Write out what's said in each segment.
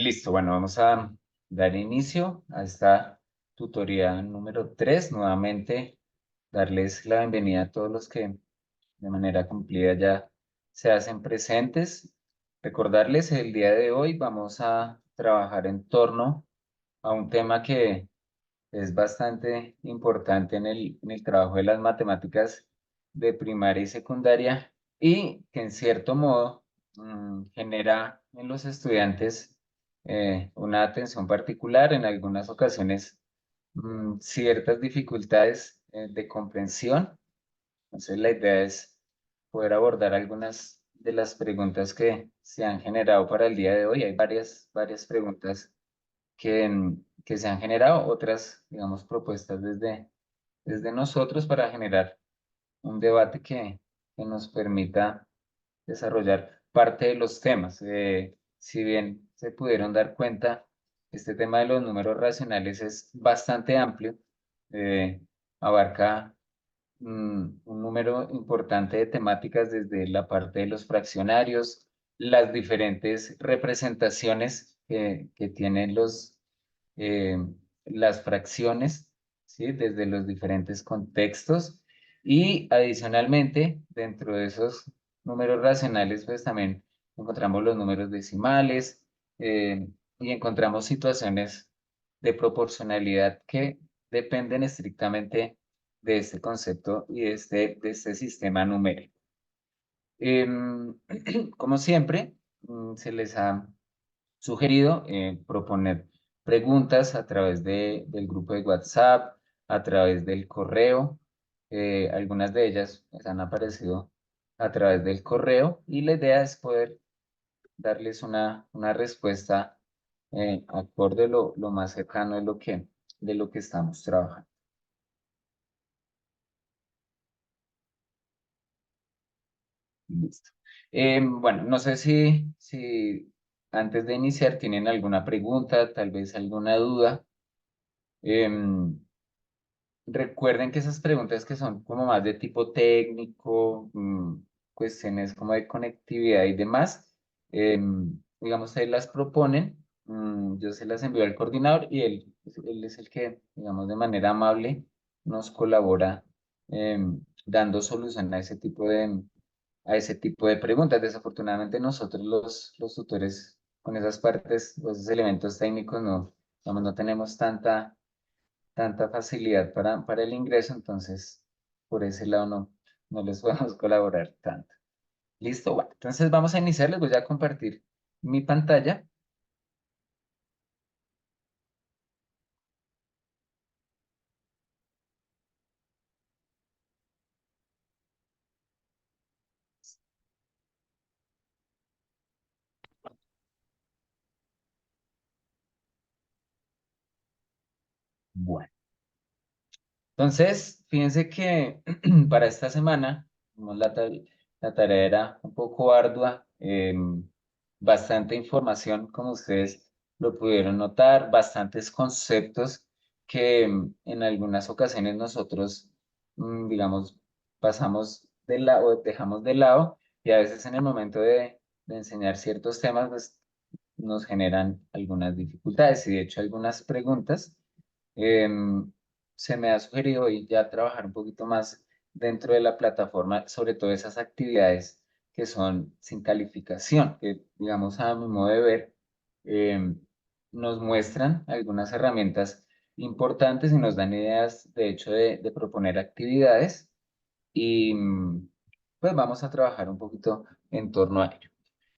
Listo, bueno, vamos a dar inicio a esta tutoría número 3. Nuevamente, darles la bienvenida a todos los que de manera cumplida ya se hacen presentes. Recordarles, el día de hoy vamos a trabajar en torno a un tema que es bastante importante en el trabajo de las matemáticas de primaria y secundaria y que en cierto modo genera en los estudiantes una atención particular, en algunas ocasiones ciertas dificultades de comprensión. Entonces la idea es poder abordar algunas de las preguntas que se han generado para el día de hoy. Hay varias preguntas que se han generado, otras, digamos, propuestas desde nosotros para generar un debate que nos permita desarrollar parte de los temas. Si bien se pudieron dar cuenta, este tema de los números racionales es bastante amplio, abarca un número importante de temáticas desde la parte de los fraccionarios, las diferentes representaciones que tienen eh, las fracciones, ¿sí? Desde los diferentes contextos y adicionalmente dentro de esos números racionales pues también encontramos los números decimales eh, y encontramos situaciones de proporcionalidad que dependen estrictamente de este concepto y de este sistema numérico. Como siempre, se les ha sugerido proponer preguntas a través del grupo de WhatsApp, a través del correo. Algunas de ellas pues, han aparecido a través del correo y la idea es poder darles una respuesta acorde lo más cercano de lo que estamos trabajando. Listo. Bueno, no sé si antes de iniciar tienen alguna pregunta, tal vez alguna duda. Em, Recuerden que esas preguntas que son como más de tipo técnico, cuestiones como de conectividad y demás, digamos, ustedes las proponen, yo se las envío al coordinador y él es el que, digamos, de manera amable nos colabora dando solución a ese tipo de preguntas. Desafortunadamente nosotros los tutores con esas partes, o esos elementos técnicos no, digamos, no tenemos tanta facilidad para el ingreso, entonces por ese lado no les podemos colaborar tanto. Listo, bueno, entonces vamos a iniciar, les voy a compartir mi pantalla. Bueno, entonces fíjense que para esta semana la tarea era un poco ardua, bastante información, como ustedes lo pudieron notar, bastantes conceptos que en algunas ocasiones nosotros, digamos, pasamos de lado, dejamos de lado y a veces en el momento de enseñar ciertos temas, pues nos generan algunas dificultades y de hecho algunas preguntas. Em, Se me ha sugerido hoy ya trabajar un poquito más dentro de la plataforma, sobre todo esas actividades que son sin calificación, que digamos a mi modo de ver, em, nos muestran algunas herramientas importantes y nos dan ideas, de hecho, de proponer actividades y pues vamos a trabajar un poquito en torno a ello.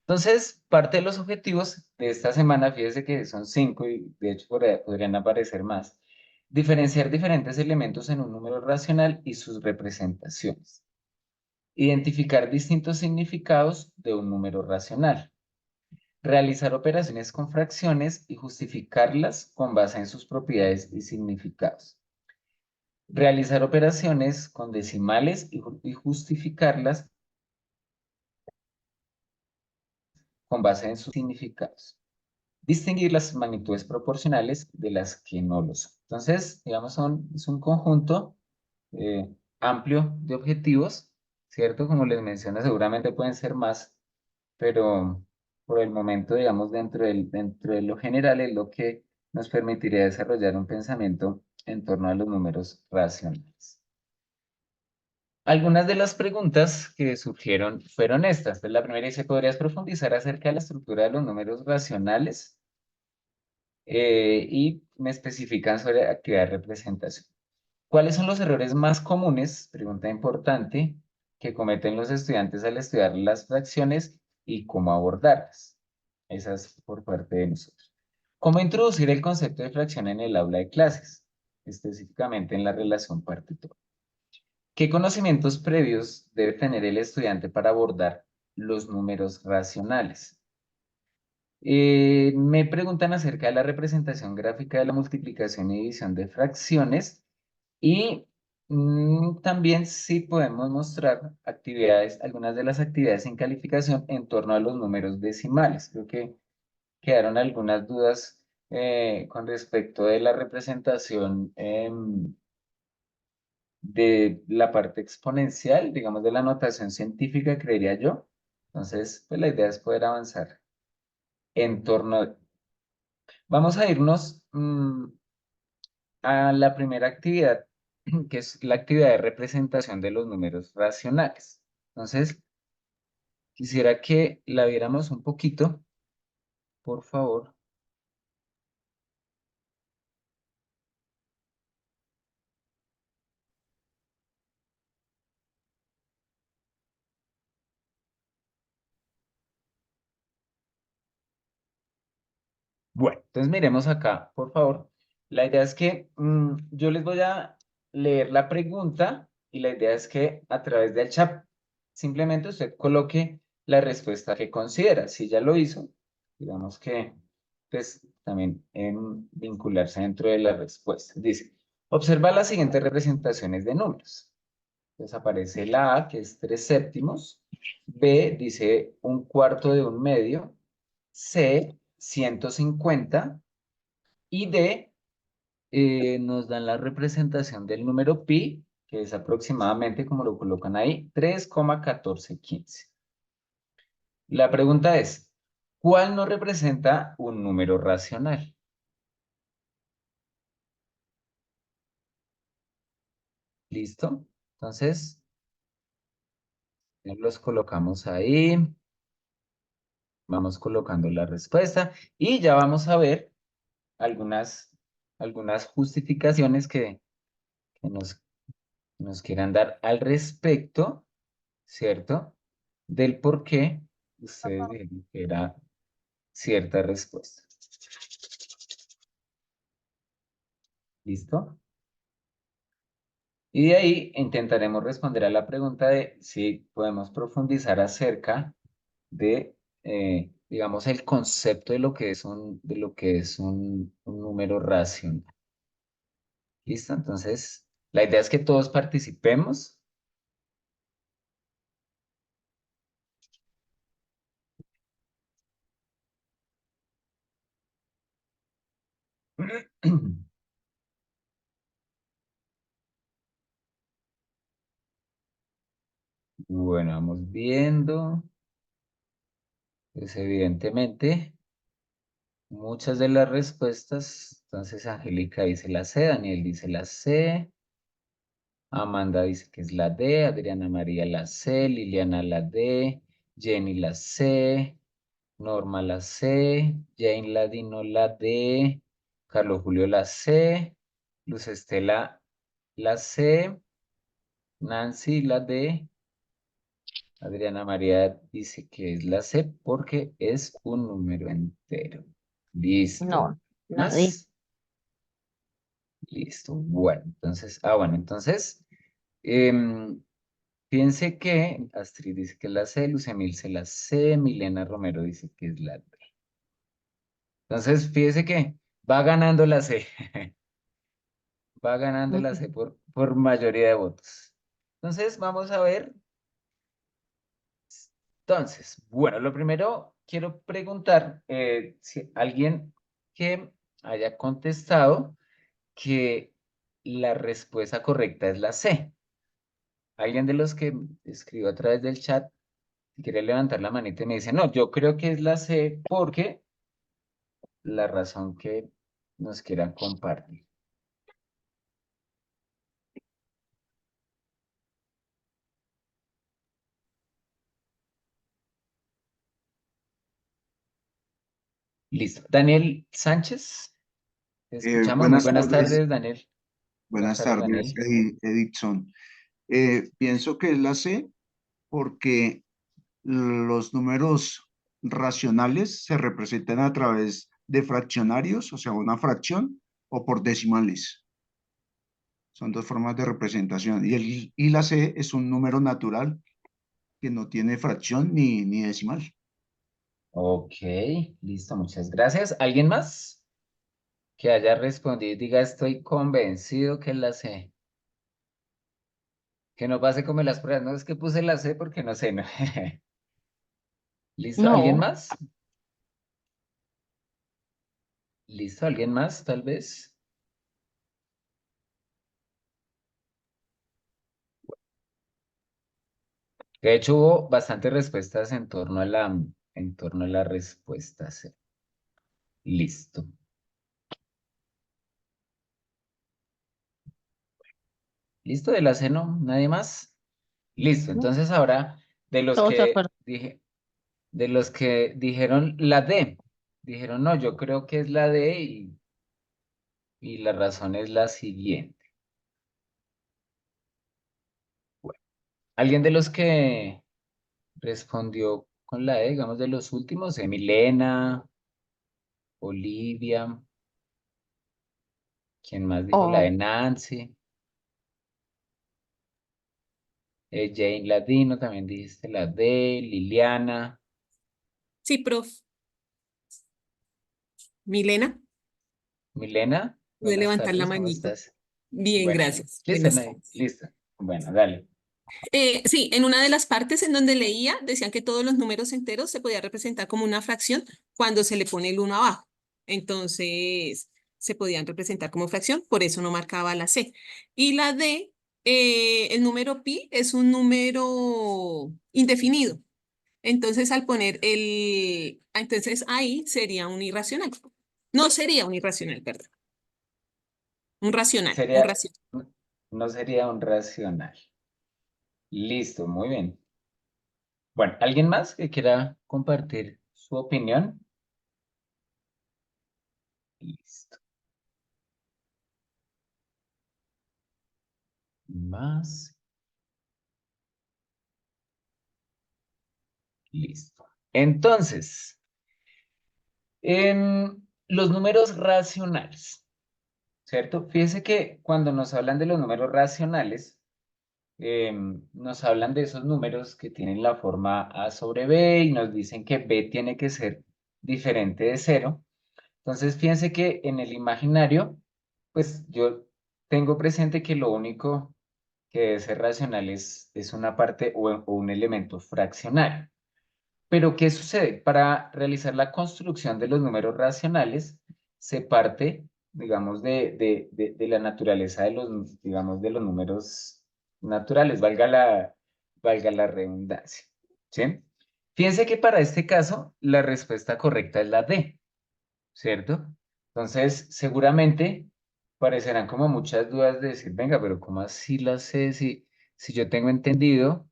Entonces, parte de los objetivos de esta semana, fíjese que son 5 y de hecho podrían aparecer más. Diferenciar diferentes elementos en un número racional y sus representaciones. Identificar distintos significados de un número racional. Realizar operaciones con fracciones y justificarlas con base en sus propiedades y significados. Realizar operaciones con decimales y justificarlas con base en sus significados. Distinguir las magnitudes proporcionales de las que no lo son. Entonces, digamos, es un conjunto eh, amplio de objetivos, ¿cierto? Como les mencioné, seguramente pueden ser más, pero por el momento, digamos, dentro de lo general, es lo que nos permitiría desarrollar un pensamiento en torno a los números racionales. Algunas de las preguntas que surgieron fueron estas. Pues la primera dice, ¿podrías profundizar acerca de la estructura de los números racionales? Y me especifican sobre actividad de representación. ¿Cuáles son los errores más comunes? Pregunta importante, que cometen los estudiantes al estudiar las fracciones y cómo abordarlas. Esas por parte de nosotros. ¿Cómo introducir el concepto de fracción en el aula de clases? Específicamente en la relación partitura. ¿Qué conocimientos previos debe tener el estudiante para abordar los números racionales? Me preguntan acerca de la representación gráfica de la multiplicación y división de fracciones y también si podemos mostrar actividades, algunas de las actividades en calificación en torno a los números decimales. Creo que quedaron algunas dudas con respecto de la representación de la parte exponencial, digamos de la notación científica, creería yo. Entonces, pues la idea es poder avanzar en torno. Vamos a irnos a la primera actividad, que es la actividad de representación de los números racionales. Entonces, quisiera que la viéramos un poquito, por favor. Bueno, entonces miremos acá, por favor. La idea es que yo les voy a leer la pregunta y la idea es que a través del chat simplemente usted coloque la respuesta que considera. Si ya lo hizo, digamos que pues también vincularse dentro de la respuesta. Dice, observa las siguientes representaciones de números. Entonces aparece la A, que es 3/7. B dice un cuarto de un medio. C, 150. Y D, nos dan la representación del número pi, que es aproximadamente, como lo colocan ahí, 3,1415. La pregunta es, ¿cuál no representa un número racional? ¿Listo? Entonces, los colocamos ahí, vamos colocando la respuesta y ya vamos a ver algunas, algunas justificaciones que nos quieran dar al respecto, ¿cierto? Del por qué ustedes dijeron que era cierta respuesta. ¿Listo? Y de ahí intentaremos responder a la pregunta de si podemos profundizar acerca de, digamos, el concepto de lo que es un número racional. ¿Listo? Entonces, la idea es que todos participemos. Bueno, vamos viendo. Pues evidentemente, muchas de las respuestas, entonces Angélica dice la C, Daniel dice la C, Amanda dice que es la D, Adriana María la C, Liliana la D, Jenny la C, Norma la C, Jane Ladino la D, Carlos Julio la C, Luz Estela la C, Nancy la D, Adriana María dice que es la C porque es un número entero. Listo. No, nadie. ¿Más? Listo. Bueno, entonces, bueno, entonces, em, fíjense que Astrid dice que es la C, Lucemil se la C, Milena Romero dice que es la D. Entonces, fíjese que va ganando la C, va ganando la C por mayoría de votos. Entonces, vamos a ver. Entonces, bueno, lo primero quiero preguntar si alguien que haya contestado que la respuesta correcta es la C. ¿Alguien de los que escribió a través del chat Si quiere levantar la manita y me dice, no, yo creo que es la C porque la razón que nos quieran compartir. Listo. Daniel Sánchez, te escuchamos. Muy Buenas buenas tardes, tardes, Daniel. Buenas buenas tardes, tardes, Daniel. Edison. Pienso que es la C porque los números racionales se representan a través de fraccionarios, o sea, una fracción, o por decimales. Son dos formas de representación. Y la C es un número natural que no tiene fracción ni decimal. Ok, listo, muchas gracias. ¿Alguien más que haya respondido y diga estoy convencido que la C? Que no pase como en las pruebas, no es que puse la C porque no sé, no. ¿Listo? ¿Alguien No, más? ¿Listo? ¿Alguien más, tal vez? De hecho, hubo bastantes respuestas en torno a la respuesta C. Listo. ¿Listo? De la C no, nadie más. Listo. no, Entonces ahora de los todos de que acuerdo. dije, de los que dijeron la D, dijeron no, yo creo que es la D y la razón es la siguiente. Bueno, ¿alguien de los que respondió con la D, digamos de los últimos? Milena, Olivia, ¿quién más dijo la de Oh, Nancy? Jane Ladino, también dijiste la D, Liliana, Sí, prof. Milena, Milena, puede buenas levantar la tardes, ¿cómo manito. estás? Bien, Bueno, gracias. listo, Buenas Nay, tardes. listo. Bueno, dale. Sí, en una de las partes en donde leía, decían que todos los números enteros se podía representar como una fracción cuando se le pone el uno abajo. Entonces, se podían representar como fracción, por eso no marcaba la C. Y la D, el número pi es un número indefinido. Entonces, al poner entonces ahí sería un irracional. No sería un irracional, perdón. Un Sería, racional. no sería un racional. Listo, muy bien. Bueno, ¿alguien más que quiera compartir su opinión? Listo. Más. Listo. Entonces, los números racionales, ¿cierto? Fíjense que cuando nos hablan de los números racionales, nos hablan de esos números que tienen la forma A sobre B y nos dicen que B tiene que ser diferente de cero. Entonces, fíjense que en el imaginario, pues yo tengo presente que lo único que debe ser racional es una parte o un elemento fraccionario. Pero, ¿qué sucede? Para realizar la construcción de los números racionales, se parte, digamos, de la naturaleza de los, digamos, de los números naturales, valga la redundancia. ¿Sí? Fíjense que para este caso, la respuesta correcta es la D, ¿cierto? Entonces, seguramente parecerán como muchas dudas de decir, venga, pero ¿cómo así la sé si yo tengo entendido?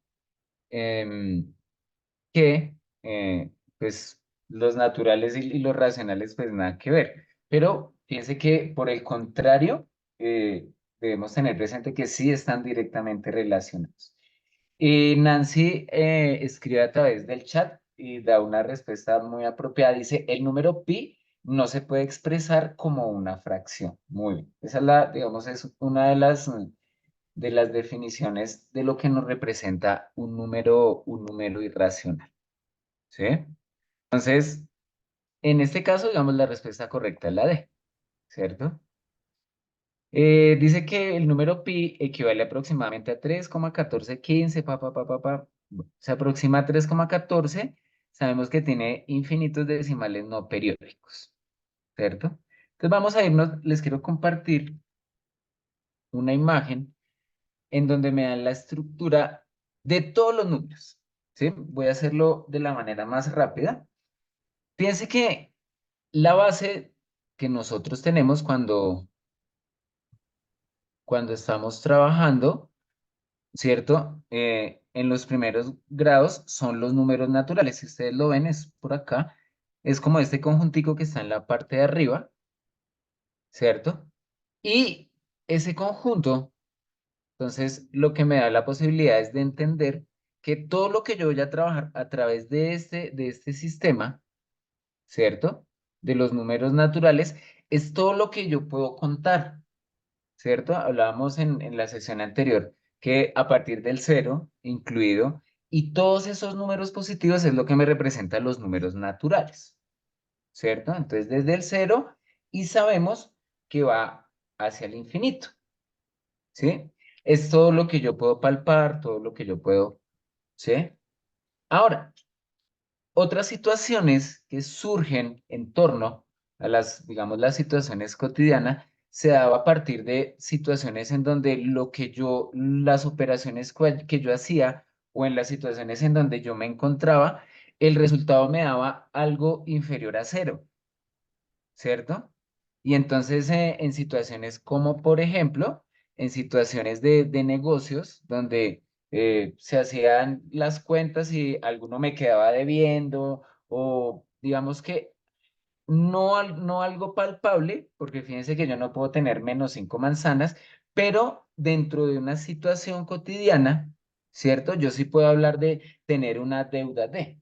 em, que pues los naturales y los racionales pues nada que ver. Pero fíjense que por el contrario, debemos tener presente que sí están directamente relacionados. Nancy escribe a través del chat y da una respuesta muy apropiada. Dice, el número pi no se puede expresar como una fracción. Muy bien. Esa es la, digamos, es una de las definiciones de lo que nos representa un número irracional. ¿Sí? Entonces, en este caso, digamos, la respuesta correcta es la D, ¿cierto? Dice que el número pi equivale aproximadamente a 3,1415, se aproxima a 3,14. Sabemos que tiene infinitos decimales no periódicos, ¿cierto? Entonces vamos a irnos, les quiero compartir una imagen en donde me dan la estructura de todos los números, ¿sí? Voy a hacerlo de la manera más rápida. Piense que la base que nosotros tenemos cuando estamos trabajando, ¿cierto? En los primeros grados son los números naturales. Si ustedes lo ven, es por acá. Es como este conjuntico que está en la parte de arriba, ¿cierto? Y ese conjunto, entonces, lo que me da la posibilidad es de entender que todo lo que yo voy a trabajar a través de este sistema, ¿cierto? De los números naturales, es todo lo que yo puedo contar, ¿cierto? Hablábamos en la sección anterior que a partir del cero incluido y todos esos números positivos es lo que me representan los números naturales, ¿cierto? Entonces, desde el cero y sabemos que va hacia el infinito, ¿sí? Es todo lo que yo puedo palpar, todo lo que yo puedo, ¿sí? Ahora, otras situaciones que surgen en torno a las, digamos, las situaciones cotidianas, se daba a partir de situaciones en donde lo que yo, las operaciones que yo hacía o en las situaciones en donde yo me encontraba, el resultado me daba algo inferior a cero, ¿cierto? Y entonces en situaciones como, por ejemplo, en situaciones de negocios donde se hacían las cuentas y alguno me quedaba debiendo o digamos que no algo palpable, porque fíjense que yo no puedo tener menos 5 manzanas, pero dentro de una situación cotidiana, ¿cierto? Yo sí puedo hablar de tener una deuda de.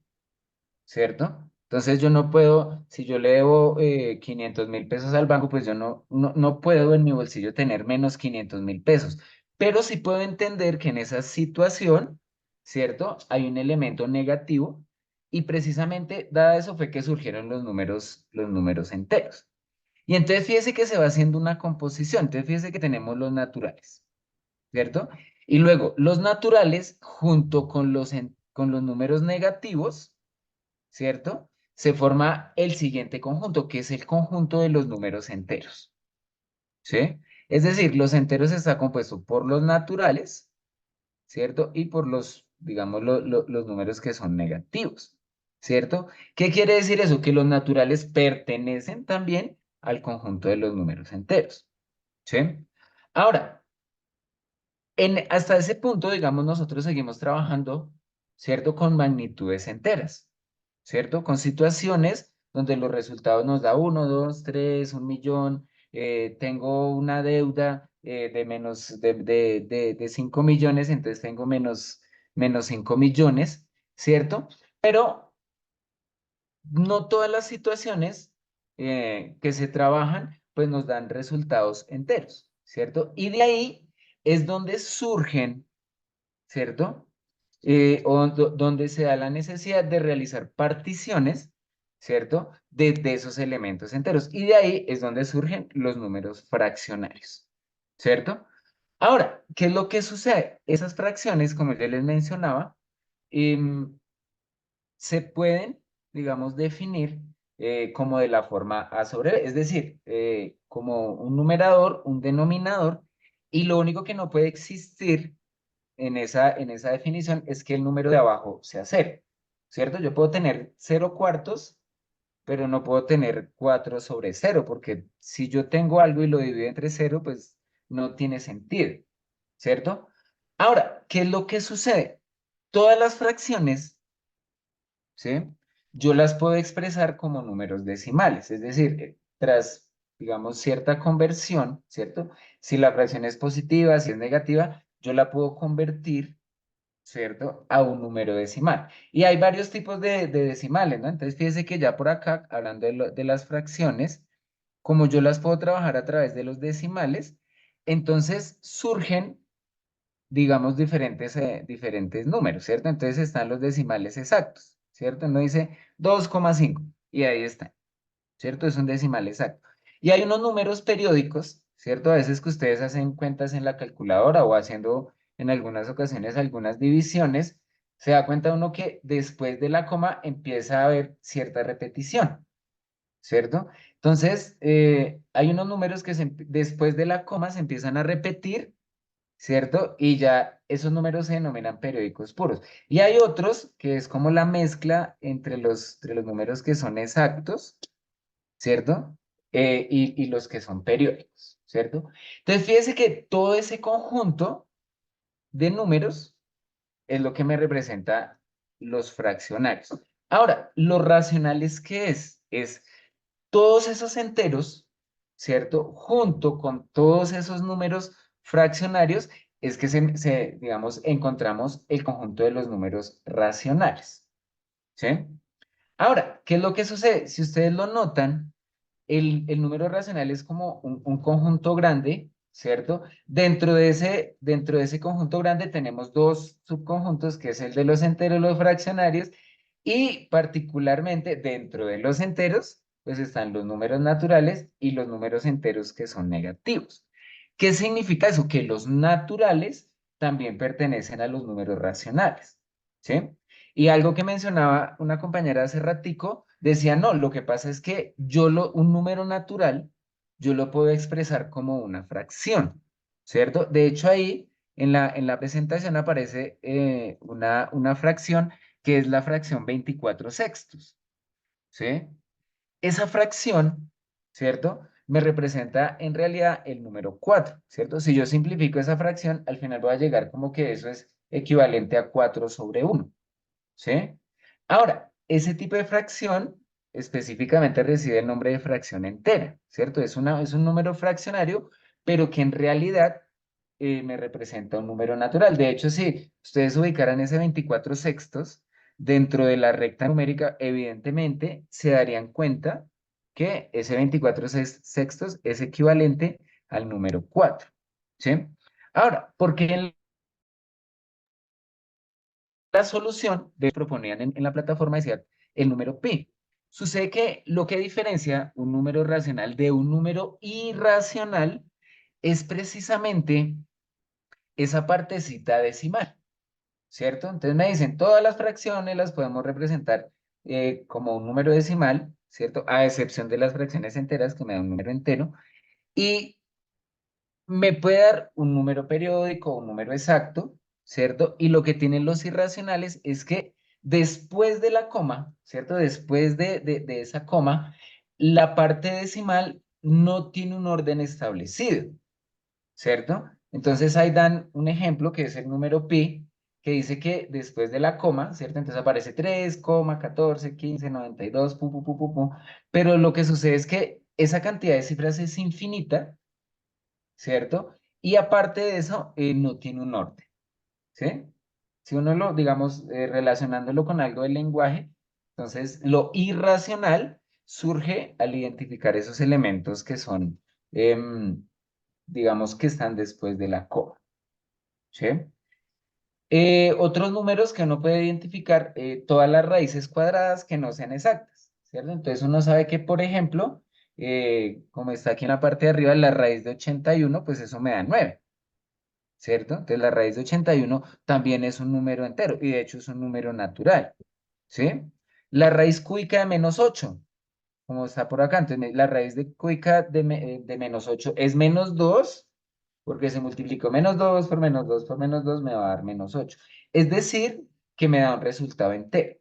¿Cierto? Entonces yo no puedo, si yo le debo 500.000 pesos al banco, pues yo no puedo en mi bolsillo tener menos 500.000 pesos, pero sí puedo entender que en esa situación, ¿cierto? Hay un elemento negativo y precisamente dada eso fue que surgieron los números enteros. Y entonces fíjese que se va haciendo una composición, entonces fíjese que tenemos los naturales, ¿cierto? Y luego los naturales junto con los números negativos, ¿cierto? Se forma el siguiente conjunto, que es el conjunto de los números enteros, ¿sí? Es decir, los enteros está compuesto por los naturales, ¿cierto? Y por los, digamos, los números que son negativos, ¿cierto? ¿Qué quiere decir eso? Que los naturales pertenecen también al conjunto de los números enteros, ¿sí? Ahora, hasta ese punto, digamos, nosotros seguimos trabajando, ¿cierto? Con magnitudes enteras. ¿Cierto? Con situaciones donde los resultados nos da 1, 2, 3, 1 millón, tengo una deuda de menos de 5 millones, entonces tengo menos 5 millones, ¿cierto? Pero no todas las situaciones que se trabajan, pues nos dan resultados enteros, ¿cierto? Y de ahí es donde surgen, ¿cierto? Donde se da la necesidad de realizar particiones, ¿cierto? De esos elementos enteros. Y de ahí es donde surgen los números fraccionarios, ¿cierto? Ahora, ¿qué es lo que sucede? Esas fracciones, como ya les mencionaba, em, se pueden, digamos, definir como de la forma A sobre B, es decir, como un numerador, un denominador, y lo único que no puede existir en esa definición es que el número de abajo sea cero, ¿cierto? Yo puedo tener 0 cuartos, pero no puedo tener 4 sobre cero, porque si yo tengo algo y lo divido entre cero, pues no tiene sentido, ¿cierto? Ahora, ¿qué es lo que sucede? Todas las fracciones, ¿sí? Yo las puedo expresar como números decimales, es decir, tras, digamos, cierta conversión, ¿cierto? Si la fracción es positiva, si es negativa, yo la puedo convertir, ¿cierto? A un número decimal. Y hay varios tipos de decimales, ¿no? Entonces, fíjese que ya por acá, hablando de las fracciones, como yo las puedo trabajar a través de los decimales, entonces surgen, digamos, diferentes números, ¿cierto? Entonces están los decimales exactos, ¿cierto? Uno dice 2,5 y ahí está, ¿cierto? Es un decimal exacto. Y hay unos números periódicos, ¿cierto? A veces que ustedes hacen cuentas en la calculadora o haciendo en algunas ocasiones algunas divisiones, se da cuenta uno que después de la coma empieza a haber cierta repetición, ¿cierto? Entonces, hay unos números que después de la coma se empiezan a repetir, ¿cierto? Y ya esos números se denominan periódicos puros. Y hay otros que es como la mezcla entre los números que son exactos, ¿cierto? Y los que son periódicos, ¿cierto? Entonces, fíjese que todo ese conjunto de números es lo que me representa los fraccionarios. Ahora, los racionales, ¿qué es? Es todos esos enteros, ¿cierto? Junto con todos esos números fraccionarios, es que digamos, encontramos el conjunto de los números racionales, ¿sí? Ahora, ¿qué es lo que sucede? Si ustedes lo notan, el número racional es como un conjunto grande, ¿cierto? Dentro de ese conjunto grande tenemos dos subconjuntos, que es el de los enteros, los fraccionarios, y particularmente dentro de los enteros, pues están los números naturales y los números enteros que son negativos. ¿Qué significa eso? Que los naturales también pertenecen a los números racionales, ¿sí? Y algo que mencionaba una compañera hace ratico, decía, no, lo que pasa es que un número natural, yo lo puedo expresar como una fracción, ¿cierto? De hecho, ahí en la presentación aparece una fracción que es la fracción 24 sextos, ¿sí? Esa fracción, ¿cierto? Me representa en realidad el número 4, ¿cierto? Si yo simplifico esa fracción, al final voy a llegar como que eso es equivalente a 4 sobre 1. ¿Sí? Ahora, ese tipo de fracción específicamente recibe el nombre de fracción entera, ¿cierto? Es un número fraccionario, pero que en realidad me representa un número natural. De hecho, si ustedes ubicaran ese 24 sextos dentro de la recta numérica, evidentemente se darían cuenta que ese 24 sextos es equivalente al número 4, ¿sí? Ahora, ¿por qué en la solución proponían en la plataforma decía el número pi? Sucede que lo que diferencia un número racional de un número irracional es precisamente esa partecita decimal, ¿cierto? Entonces me dicen, todas las fracciones las podemos representar como un número decimal, ¿cierto? A excepción de las fracciones enteras, que me da un número entero, y me puede dar un número periódico, un número exacto, ¿cierto? Y lo que tienen los irracionales es que después de la coma, ¿cierto? Después de esa coma, la parte decimal no tiene un orden establecido, ¿cierto? Entonces ahí dan un ejemplo que es el número pi, que dice que después de la coma, ¿cierto? Entonces aparece 3,141592, pu, pu, pu, pu, pu, pero lo que sucede es que esa cantidad de cifras es infinita, ¿cierto? Y aparte de eso, no tiene un orden, ¿sí? Si uno lo, digamos, relacionándolo con algo del lenguaje, entonces lo irracional surge al identificar esos elementos que son, digamos, que están después de la coma, ¿sí? Otros números que uno puede identificar, todas las raíces cuadradas que no sean exactas, ¿cierto? Entonces uno sabe que, por ejemplo, como está aquí en la parte de arriba, la raíz de 81, pues eso me da 9. ¿Cierto? Entonces la raíz de 81 también es un número entero y de hecho es un número natural, ¿sí? La raíz cúbica de menos 8, como está por acá, entonces la raíz de cúbica de menos 8 es menos 2, porque se multiplicó menos 2 por menos 2 por menos 2 me va a dar menos 8. Es decir, que me da un resultado entero.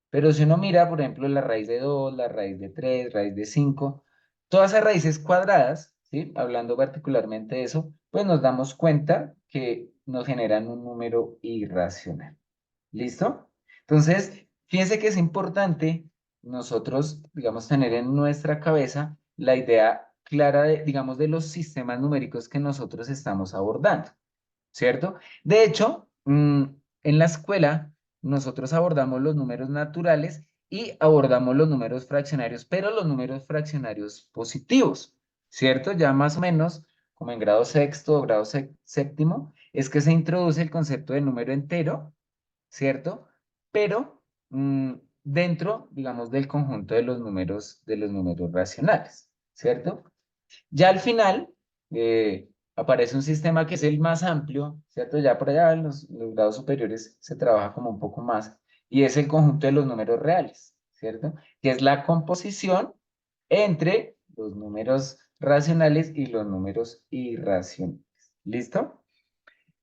Pero si uno mira, por ejemplo, la raíz de 2, la raíz de 3, raíz de 5, todas esas raíces cuadradas, ¿sí? Hablando particularmente de eso, pues nos damos cuenta que nos generan un número irracional. ¿Listo? Entonces, fíjense que es importante nosotros, digamos, tener en nuestra cabeza la idea clara de, digamos, de los sistemas numéricos que nosotros estamos abordando, ¿cierto? De hecho, en la escuela nosotros abordamos los números naturales y abordamos los números fraccionarios, pero los números fraccionarios positivos, ¿cierto? Ya más o menos, como en grado sexto o grado séptimo, es que se introduce el concepto de número entero, ¿cierto? Pero dentro, digamos, del conjunto de los números racionales, ¿cierto? Ya al final aparece un sistema que es el más amplio, ¿cierto? Ya por allá en los grados superiores se trabaja como un poco más, y es el conjunto de los números reales, ¿cierto? Que es la composición entre los números racionales y los números irracionales. ¿Listo?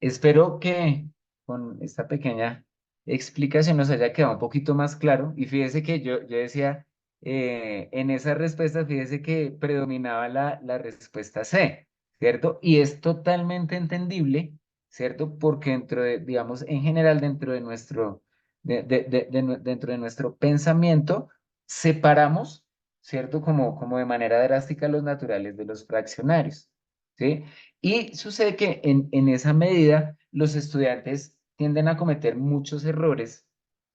Espero que con esta pequeña explicación nos haya quedado un poquito más claro. Y fíjese que yo decía, en esa respuesta, fíjese que predominaba la respuesta C, ¿cierto? Y es totalmente entendible, ¿cierto? Porque dentro de, digamos, en general, dentro de nuestro, dentro de nuestro pensamiento, separamos, ¿cierto? Como de manera drástica los naturales de los fraccionarios, ¿sí? Y sucede que en esa medida los estudiantes tienden a cometer muchos errores,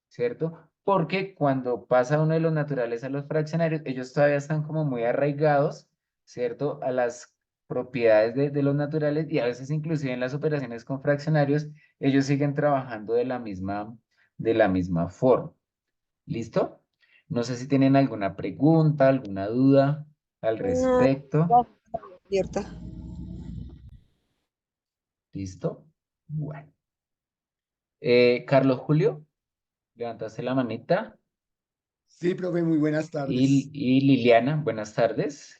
¿cierto? Porque cuando pasa uno de los naturales a los fraccionarios, ellos todavía están como muy arraigados, ¿cierto? A las propiedades de los naturales y a veces inclusive en las operaciones con fraccionarios, ellos siguen trabajando de la misma forma. ¿Listo? No sé si tienen alguna pregunta, alguna duda al No, respecto. ya abierta. ¿Listo? Bueno. Carlos Julio, levantaste la manita. Sí, profe, muy buenas tardes. Y Liliana, buenas tardes.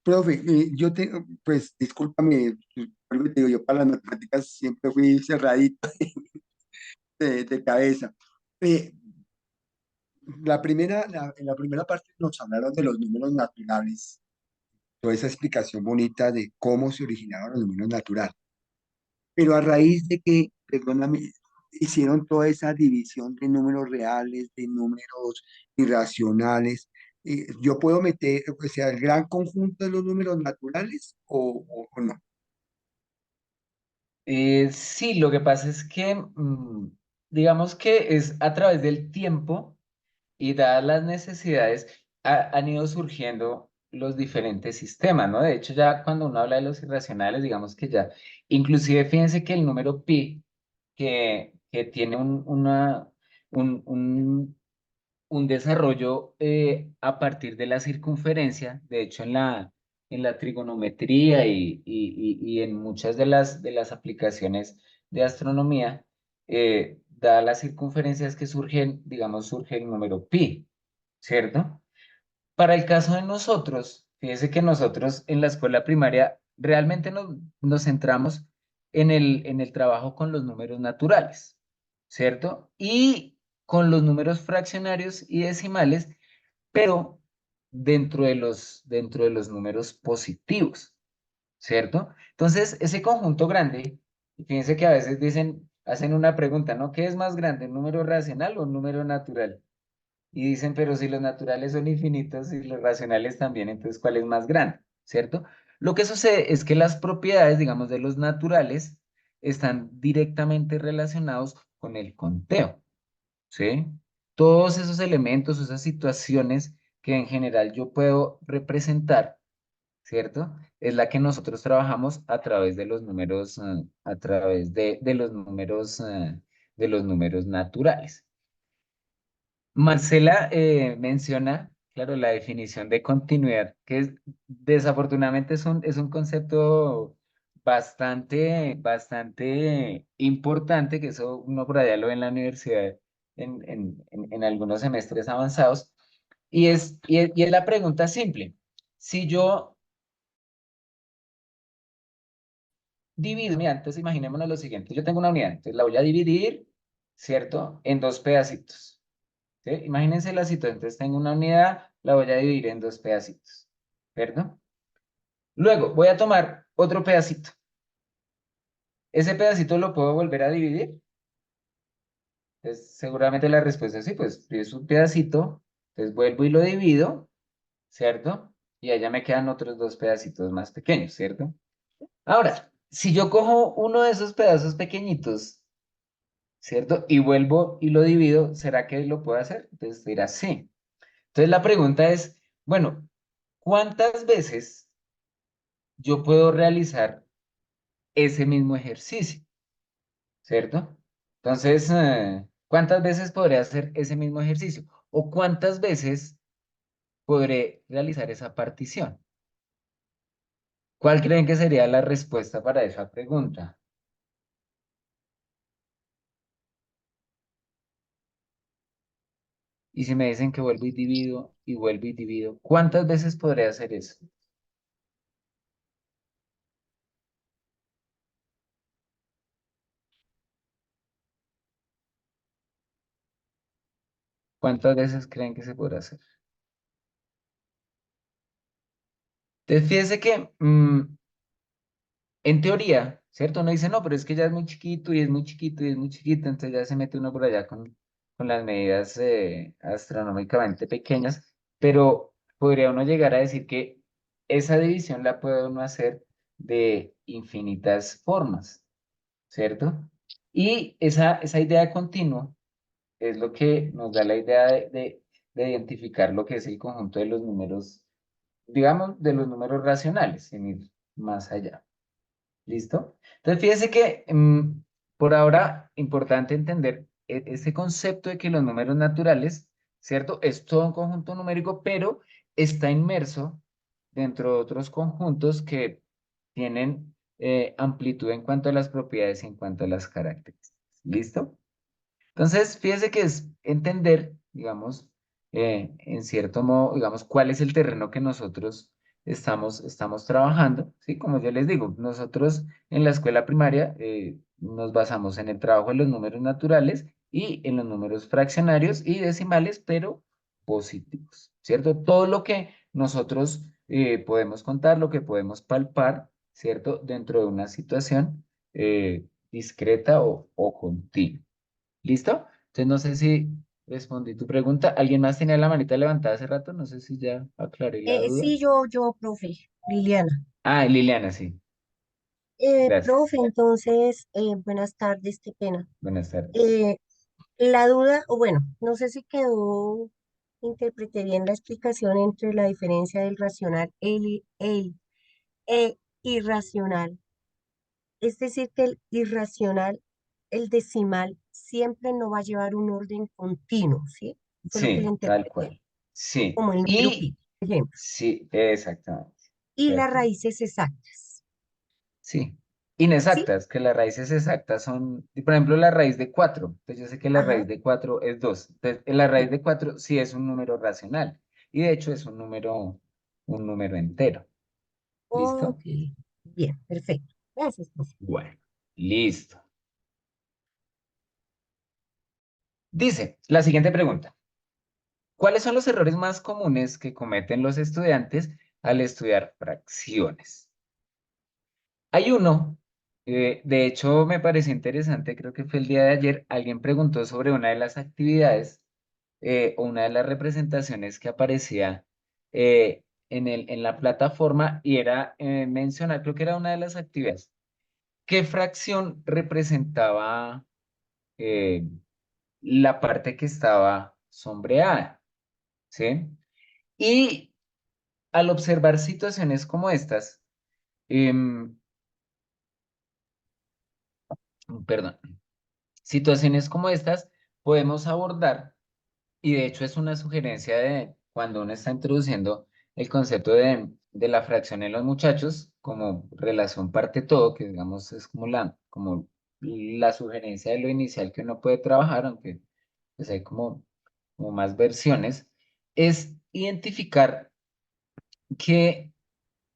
Profe, yo tengo, pues, discúlpame, vuelvo y te digo, yo para las matemáticas siempre fui cerradito de cabeza. Eh, en la primera parte nos hablaron de los números naturales, toda esa explicación bonita de cómo se originaron los números naturales. Pero a raíz de que, perdóname, hicieron toda esa división de números reales, de números irracionales, yo puedo meter, o sea, el gran conjunto de los números naturales o no. Sí, lo que pasa es que, digamos que es a través del tiempo y dadas las necesidades, han ido surgiendo los diferentes sistemas, ¿no? De hecho, ya cuando uno habla de los irracionales, digamos que ya, inclusive fíjense que el número pi, que tiene un desarrollo a partir de la circunferencia, de hecho en la trigonometría y en muchas de las aplicaciones de astronomía, dadas las circunferencias que surgen, digamos, surge el número pi, ¿cierto? Para el caso de nosotros, fíjese que nosotros en la escuela primaria realmente nos centramos en el trabajo con los números naturales, ¿cierto? Y con los números fraccionarios y decimales, pero dentro de los números positivos, ¿cierto? Entonces, ese conjunto grande, fíjense que a veces dicen, hacen una pregunta, ¿no? ¿Qué es más grande, un número racional o un número natural? Y dicen, pero si los naturales son infinitos y los racionales también, entonces, ¿cuál es más grande? ¿Cierto? Lo que sucede es que las propiedades, digamos, de los naturales están directamente relacionados con el conteo, ¿sí? Todos esos elementos, esas situaciones que en general yo puedo representar, ¿cierto? Es la que nosotros trabajamos a través de los números, a través de los números naturales. Marcela menciona, claro, la definición de continuidad, que desafortunadamente es un concepto bastante importante, que eso uno por allá lo ve en la universidad en algunos semestres avanzados, y es la pregunta simple. Si yo divido, mira, entonces imaginémonos lo siguiente, yo tengo una unidad, entonces la voy a dividir, ¿cierto?, en dos pedacitos. ¿Sí? Imagínense la situación. Entonces tengo una unidad, la voy a dividir en dos pedacitos, ¿verdad? Luego voy a tomar otro pedacito. ¿Ese pedacito lo puedo volver a dividir? Entonces, seguramente la respuesta es sí, pues es un pedacito, entonces vuelvo y lo divido, ¿cierto? Y allá me quedan otros dos pedacitos más pequeños, ¿cierto? Ahora, si yo cojo uno de esos pedazos pequeñitos, ¿cierto? Y vuelvo y lo divido, ¿será que lo puedo hacer? Entonces dirá sí. Entonces la pregunta es, bueno, ¿cuántas veces yo puedo realizar ese mismo ejercicio? ¿Cierto? Entonces, ¿cuántas veces podré hacer ese mismo ejercicio? ¿O cuántas veces podré realizar esa partición? ¿Cuál creen que sería la respuesta para esa pregunta? Y si me dicen que vuelvo y vuelvo y divido, ¿cuántas veces podré hacer eso? ¿Cuántas veces creen que se podrá hacer? Entonces, fíjese que en teoría, ¿cierto? Uno dice, no, pero es que ya es muy chiquito y es muy chiquito y es muy chiquito, entonces ya se mete uno por allá con las medidas astronómicamente pequeñas, pero podría uno llegar a decir que esa división la puede uno hacer de infinitas formas, ¿cierto? Y esa idea de continuo es lo que nos da la idea de identificar lo que es el conjunto de los números, digamos, de los números racionales, sin ir más allá. ¿Listo? Entonces, fíjese que por ahora, importante entender ese concepto de que los números naturales, ¿cierto? Es todo un conjunto numérico, pero está inmerso dentro de otros conjuntos que tienen amplitud en cuanto a las propiedades y en cuanto a las características. ¿Listo? Entonces, fíjese que es entender, digamos, en cierto modo, digamos, cuál es el terreno que nosotros estamos trabajando, ¿sí? Como yo les digo, nosotros en la escuela primaria nos basamos en el trabajo de los números naturales y en los números fraccionarios y decimales, pero positivos, ¿cierto? Todo lo que nosotros podemos contar, lo que podemos palpar, ¿cierto? Dentro de una situación discreta o continua. ¿Listo? Entonces no sé si respondí tu pregunta. ¿Alguien más tenía la manita levantada hace rato? No sé si ya aclaré la duda. Sí, profe, Liliana. Ah, Liliana, sí. Profe, Gracias. entonces, buenas tardes, qué pena. Buenas tardes. Eh, la duda, o bueno, no sé si quedó, interpreté bien la explicación entre la diferencia del racional e irracional. Es decir, que el irracional, el decimal, siempre no va a llevar un orden continuo, ¿sí? Fue lo que le Sí, tal interpreté, cual. Sí. como el número Y pi, por ejemplo. sí, exactamente. Y De las acuerdo. raíces exactas, Sí. ¿sí? Inexactas, que las raíces exactas son, por ejemplo, la raíz de 4. Entonces yo sé que la Ajá, raíz de 4 es 2. Entonces, la sí. raíz de 4 sí es un número racional. Y de hecho es un número entero. Ok, ¿Listo? bien, perfecto. Gracias, profe. Bueno, listo. Dice la siguiente pregunta. ¿Cuáles son los errores más comunes que cometen los estudiantes al estudiar fracciones? Hay uno, de hecho me pareció interesante, creo que fue el día de ayer, alguien preguntó sobre una de las actividades o una de las representaciones que aparecía en la plataforma y era mencionar, creo que era una de las actividades, ¿qué fracción representaba eh, la parte que estaba sombreada? ¿Sí? Y al observar situaciones como estas, em, perdón, situaciones como estas podemos abordar, y de hecho es una sugerencia de cuando uno está introduciendo el concepto de la fracción en los muchachos, como relación parte todo, que digamos es como la sugerencia de lo inicial que uno puede trabajar, aunque pues hay como más versiones, es identificar que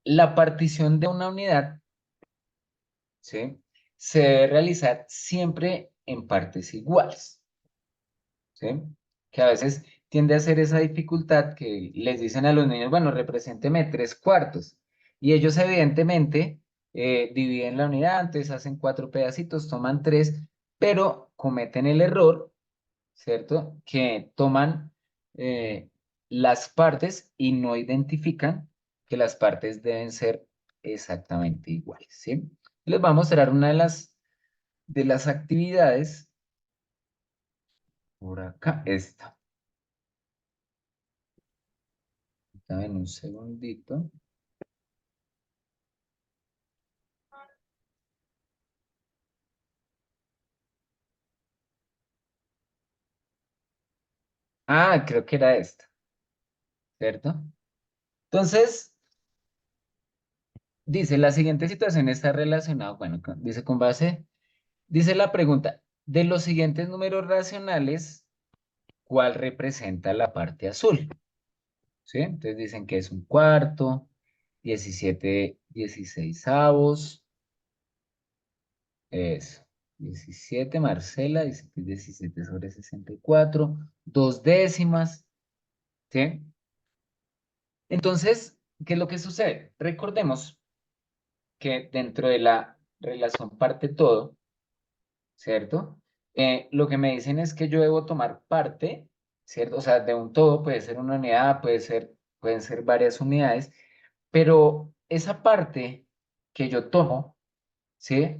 la partición de una unidad, ¿sí? Se debe realizar siempre en partes iguales, ¿sí? Que a veces tiende a ser esa dificultad que les dicen a los niños, bueno, represénteme 3/4. Y ellos evidentemente dividen la unidad, entonces hacen 4 pedacitos, toman 3, pero cometen el error, ¿cierto? Que toman eh, las partes y no identifican que las partes deben ser exactamente iguales, ¿sí? Les voy a mostrar una de las actividades por acá, esta. Dame un segundito. Ah, creo que era esta, ¿cierto? Entonces, dice, la siguiente situación está relacionada, bueno, dice con base, dice la pregunta, de los siguientes números racionales, ¿cuál representa la parte azul? ¿Sí? Entonces dicen que es un cuarto, 17 16avos, eso. 17, Marcela, 17 sobre 64, 2 décimas, ¿sí? Entonces, ¿qué es lo que sucede? Recordemos que dentro de la relación parte todo, ¿cierto? Lo que me dicen es que yo debo tomar parte, ¿cierto? O sea, de un todo puede ser una unidad, pueden ser varias unidades, pero esa parte que yo tomo, ¿sí?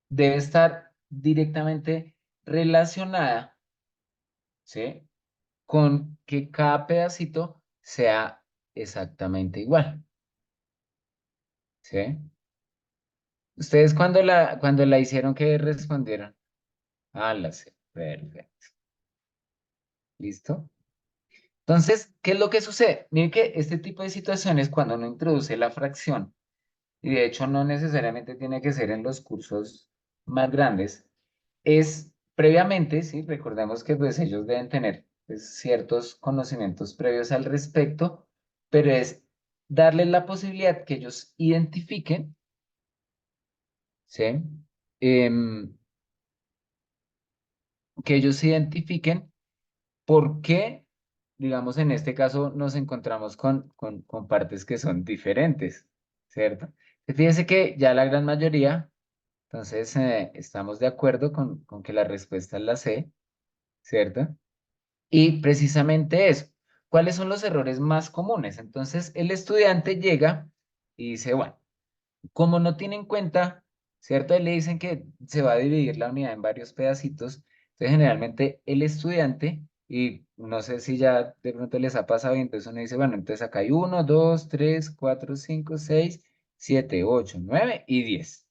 Debe estar directamente relacionada, ¿sí? Con que cada pedacito sea exactamente igual, ¿sí? ¿Ustedes cuando la hicieron, qué respondieron? Ah, la sé, perfecto. ¿Listo? Entonces, ¿qué es lo que sucede? Miren que este tipo de situaciones, cuando uno introduce la fracción, y de hecho no necesariamente tiene que ser en los cursos más grandes, es previamente, ¿sí? Recordemos que pues ellos deben tener pues, ciertos conocimientos previos al respecto, pero es darles la posibilidad que ellos identifiquen, ¿sí? Em, que ellos identifiquen por qué, digamos, en este caso nos encontramos con partes que son diferentes, ¿cierto? Fíjense que ya la gran mayoría, entonces, estamos de acuerdo con que la respuesta es la C, ¿cierto? Y precisamente eso. ¿Cuáles son los errores más comunes? Entonces, el estudiante llega y dice, bueno, como no tiene en cuenta, ¿cierto? Le dicen que se va a dividir la unidad en varios pedacitos. Entonces, generalmente el estudiante, y no sé si ya de pronto les ha pasado, y entonces uno dice, bueno, entonces acá hay 1, 2, 3, 4, 5, 6, 7, 8, 9 y 10,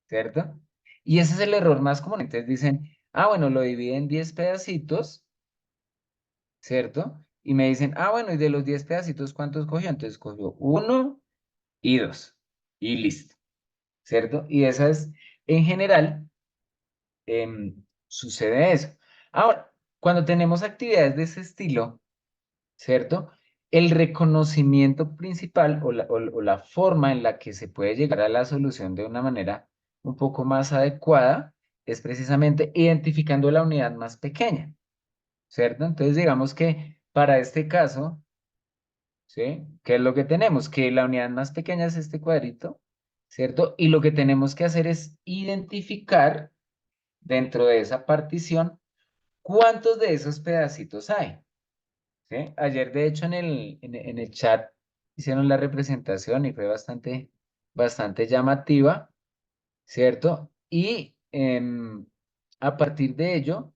¿cierto? Y ese es el error más común. Entonces dicen, ah, bueno, lo divide en 10 pedacitos, ¿cierto? Y me dicen, ah, bueno, y de los 10 pedacitos, ¿cuántos cogió? Entonces cogió 1 y 2 y listo, ¿cierto? Y esa es, en general, sucede eso. Ahora, cuando tenemos actividades de ese estilo, ¿cierto? El reconocimiento principal o la forma en la que se puede llegar a la solución de una manera un poco más adecuada es precisamente identificando la unidad más pequeña, ¿cierto? Entonces, digamos que para este caso, ¿sí? ¿Qué es lo que tenemos? Que la unidad más pequeña es este cuadrito, ¿cierto? Y lo que tenemos que hacer es identificar dentro de esa partición cuántos de esos pedacitos hay, ¿sí? Ayer, de hecho, en el chat hicieron la representación y fue bastante llamativa, ¿cierto? Y a partir de ello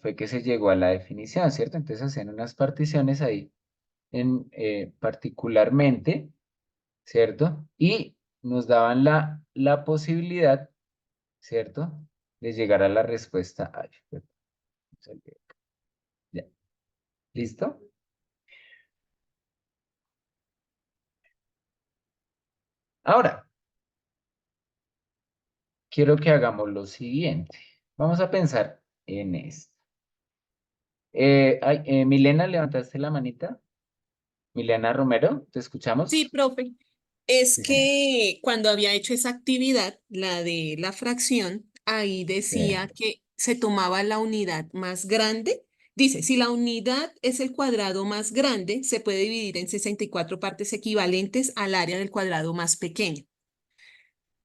fue que se llegó a la definición, ¿cierto? Entonces hacían unas particiones ahí particularmente, ¿cierto? Y nos daban la posibilidad, ¿cierto? De llegar a la respuesta. Ay, perdón, ya, ¿listo? Ahora, quiero que hagamos lo siguiente. Vamos a pensar en esto. Milena, ¿levantaste la manita? Milena Romero, ¿te Sí, escuchamos? profe. Es Sí, señor. que cuando había hecho esa actividad, la de la fracción, ahí Sí. decía que se tomaba la unidad más grande. Dice, si la unidad es el cuadrado más grande, se puede dividir en 64 partes equivalentes al área del cuadrado más pequeño.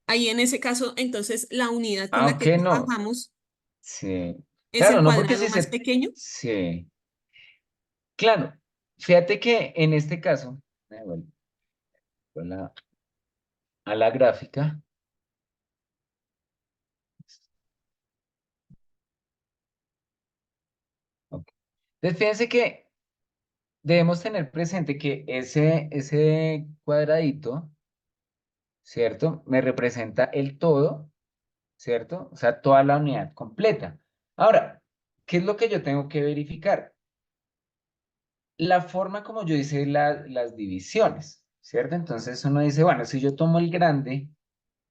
Ahí en ese caso, entonces, la unidad con la que Aunque no, trabajamos sí. es Claro, el no porque cuadrado si más se... pequeño. Sí. Claro, fíjate que en este caso, vuelvo a a la gráfica. Ok. Entonces, fíjense que debemos tener presente que ese cuadradito, ¿cierto? Me representa el todo, ¿cierto? O sea, toda la unidad completa. Ahora, ¿qué es lo que yo tengo que verificar? La forma como yo hice las divisiones, ¿cierto? Entonces uno dice, bueno, si yo tomo el grande,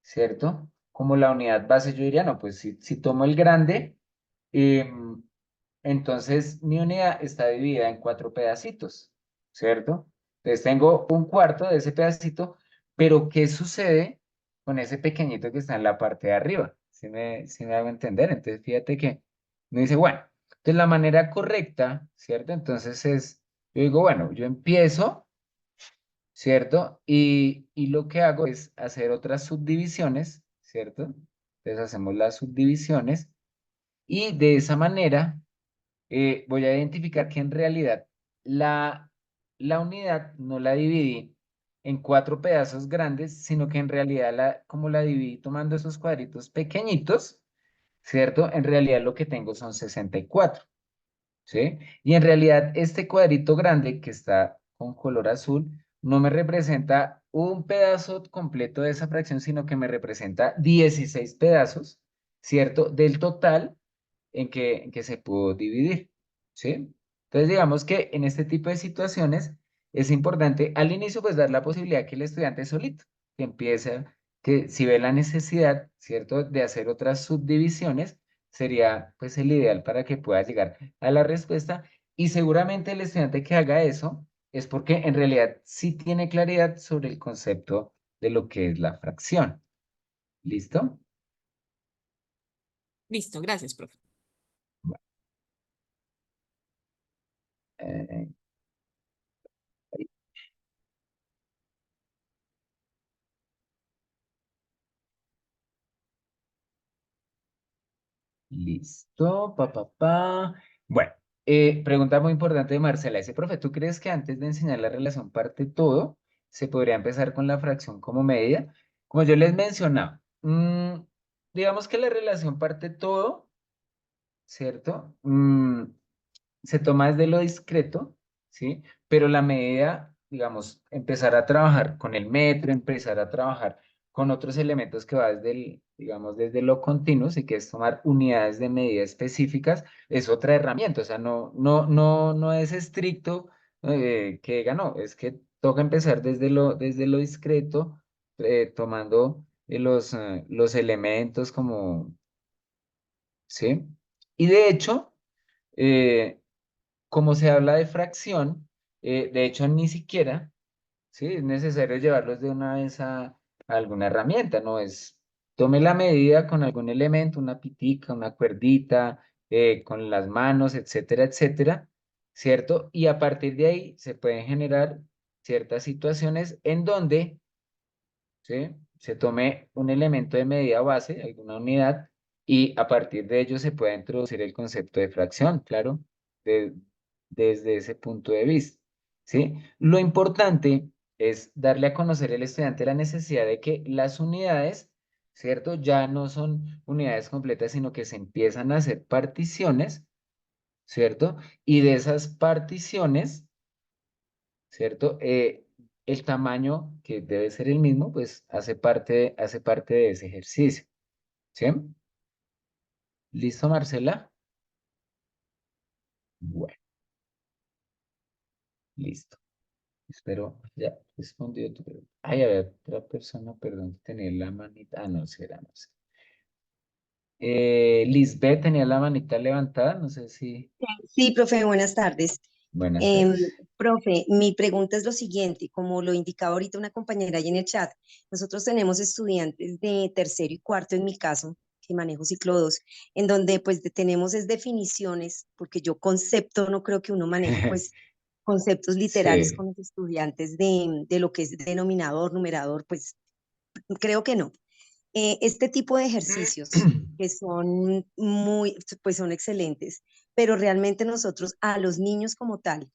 ¿cierto? Como la unidad base, yo diría, no, pues si tomo el grande, em, entonces mi unidad está dividida en 4 pedacitos, ¿cierto? Entonces tengo un cuarto de ese pedacito, pero ¿qué sucede con ese pequeñito que está en la parte de arriba? sí me hago entender. Entonces, fíjate que me dice, bueno, entonces la manera correcta, ¿cierto? Entonces yo digo, bueno, yo empiezo, ¿cierto? Y lo que hago es hacer otras subdivisiones, ¿cierto? Entonces hacemos las subdivisiones y de esa manera voy a identificar que en realidad la unidad no la dividí en 4 pedazos grandes, sino que en realidad como la dividí tomando esos cuadritos pequeñitos, ¿cierto? En realidad lo que tengo son 64, ¿sí? Y en realidad este cuadrito grande que está con color azul no me representa un pedazo completo de esa fracción, sino que me representa 16 pedazos, ¿cierto? Del total en que se pudo dividir, ¿sí? Entonces, digamos que en este tipo de situaciones es importante al inicio pues dar la posibilidad que el estudiante solito, que empiece, que si ve la necesidad, ¿cierto?, de hacer otras subdivisiones, sería pues el ideal para que pueda llegar a la respuesta y seguramente el estudiante que haga eso es porque en realidad sí tiene claridad sobre el concepto de lo que es la fracción. ¿Listo? Listo, gracias, profe. Eh, Listo, Bueno, pregunta muy importante de Marcela. Dice, profe, ¿tú crees que antes de enseñar la relación parte todo, se podría empezar con la fracción como medida? Como yo les mencionaba, digamos que la relación parte todo, ¿cierto? Se toma desde lo discreto, ¿sí? Pero la medida, digamos, empezar a trabajar con el metro, empezar a trabajar con otros elementos que va desde digamos, desde lo continuo, y que es tomar unidades de medida específicas, es otra herramienta, o sea, no es estricto que diga, no, es que toca empezar desde lo discreto, tomando los elementos como, ¿sí? Y de hecho, eh, como se habla de fracción, de hecho ni siquiera, ¿sí?, es necesario llevarlos de una vez a alguna herramienta, ¿no? Tome la medida con algún elemento, una pitica, una cuerdita, con las manos, etcétera, etcétera, ¿cierto? Y a partir de ahí se pueden generar ciertas situaciones en donde, ¿sí?, se tome un elemento de medida base, alguna unidad, y a partir de ello se pueda introducir el concepto de fracción, claro, de- desde ese punto de vista, ¿sí? Lo importante es darle a conocer al estudiante la necesidad de que las unidades, ¿cierto?, ya no son unidades completas, sino que se empiezan a hacer particiones, ¿cierto? Y de esas particiones, ¿cierto? El tamaño, que debe ser el mismo, pues hace parte de ese ejercicio, ¿sí? ¿Listo, Marcela? Bueno, listo. Espero ya respondido tu pregunta. Ay, a ver, otra persona, perdón, tenía la manita. Ah, no, será, no sé. Lisbeth tenía la manita levantada, no sé si. Sí, profe, buenas tardes. Buenas Em, tardes. Profe, mi pregunta es lo siguiente, como lo indicaba ahorita una compañera ahí en el chat, nosotros tenemos estudiantes de tercero y cuarto, en mi caso, que manejo ciclo 2, en donde pues tenemos es definiciones, porque yo concepto no creo que uno maneje pues conceptos literales Sí. con los estudiantes de lo que es denominador, numerador, pues creo que no. Este tipo de ejercicios que son pues son excelentes, pero realmente nosotros a los niños como tal,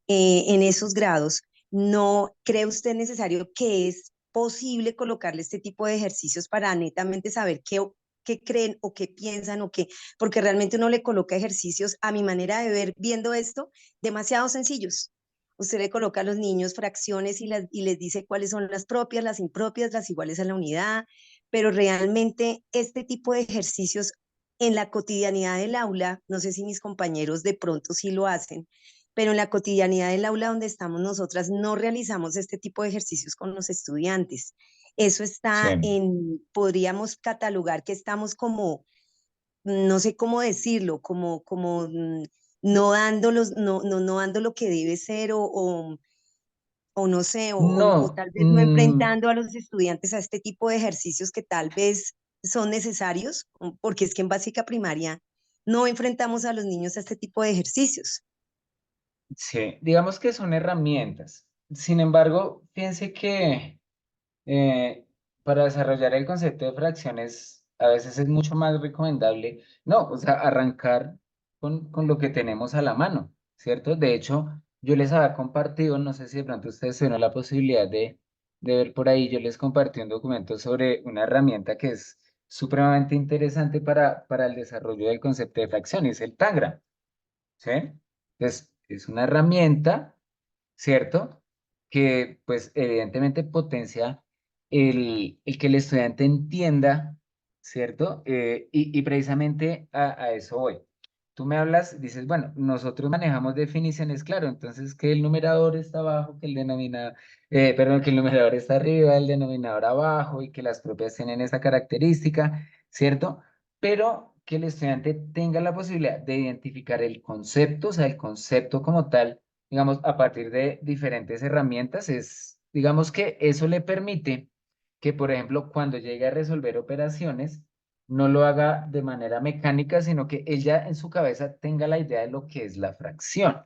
en esos grados, ¿no cree usted necesario que es posible colocarle este tipo de ejercicios para netamente saber qué creen o qué piensan o qué? Porque realmente uno le coloca ejercicios, a mi manera de ver, viendo esto, demasiado sencillos. Usted le coloca a los niños fracciones y les dice cuáles son las propias, las impropias, las iguales a la unidad, pero realmente este tipo de ejercicios en la cotidianidad del aula, no sé si mis compañeros de pronto sí lo hacen, pero en la cotidianidad del aula donde estamos nosotras no realizamos este tipo de ejercicios con los estudiantes. Eso Sí. está podríamos catalogar que estamos como, no sé cómo decirlo, no dando no dando lo que debe ser o no sé, o No, tal vez no enfrentando a los estudiantes a este tipo de ejercicios que tal vez son necesarios, porque es que en básica primaria no enfrentamos a los niños a este tipo de ejercicios. Sí, digamos que son herramientas. Sin embargo, piense que eh, para desarrollar el concepto de fracciones, a veces es mucho más recomendable, no, o sea, arrancar con lo que tenemos a la mano, ¿cierto? De hecho, yo les había compartido, no sé si de pronto ustedes tuvieron la posibilidad de ver por ahí, yo les compartí un documento sobre una herramienta que es supremamente interesante para el desarrollo del concepto de fracciones, el Tangram, ¿sí? Entonces, es una herramienta, ¿cierto? Que pues evidentemente potencia el que el estudiante entienda, ¿cierto? Y precisamente a eso voy. Tú me hablas, dices, bueno, nosotros manejamos definiciones, claro, entonces que el numerador está abajo, que el denominador, perdón, que el numerador está arriba, el denominador abajo y que las propias tienen esa característica, ¿cierto? Pero que el estudiante tenga la posibilidad de identificar el concepto, o sea, el concepto como tal, digamos, a partir de diferentes herramientas, digamos que eso le permite que, por ejemplo, cuando llegue a resolver operaciones, no lo haga de manera mecánica, sino que él ya en su cabeza tenga la idea de lo que es la fracción,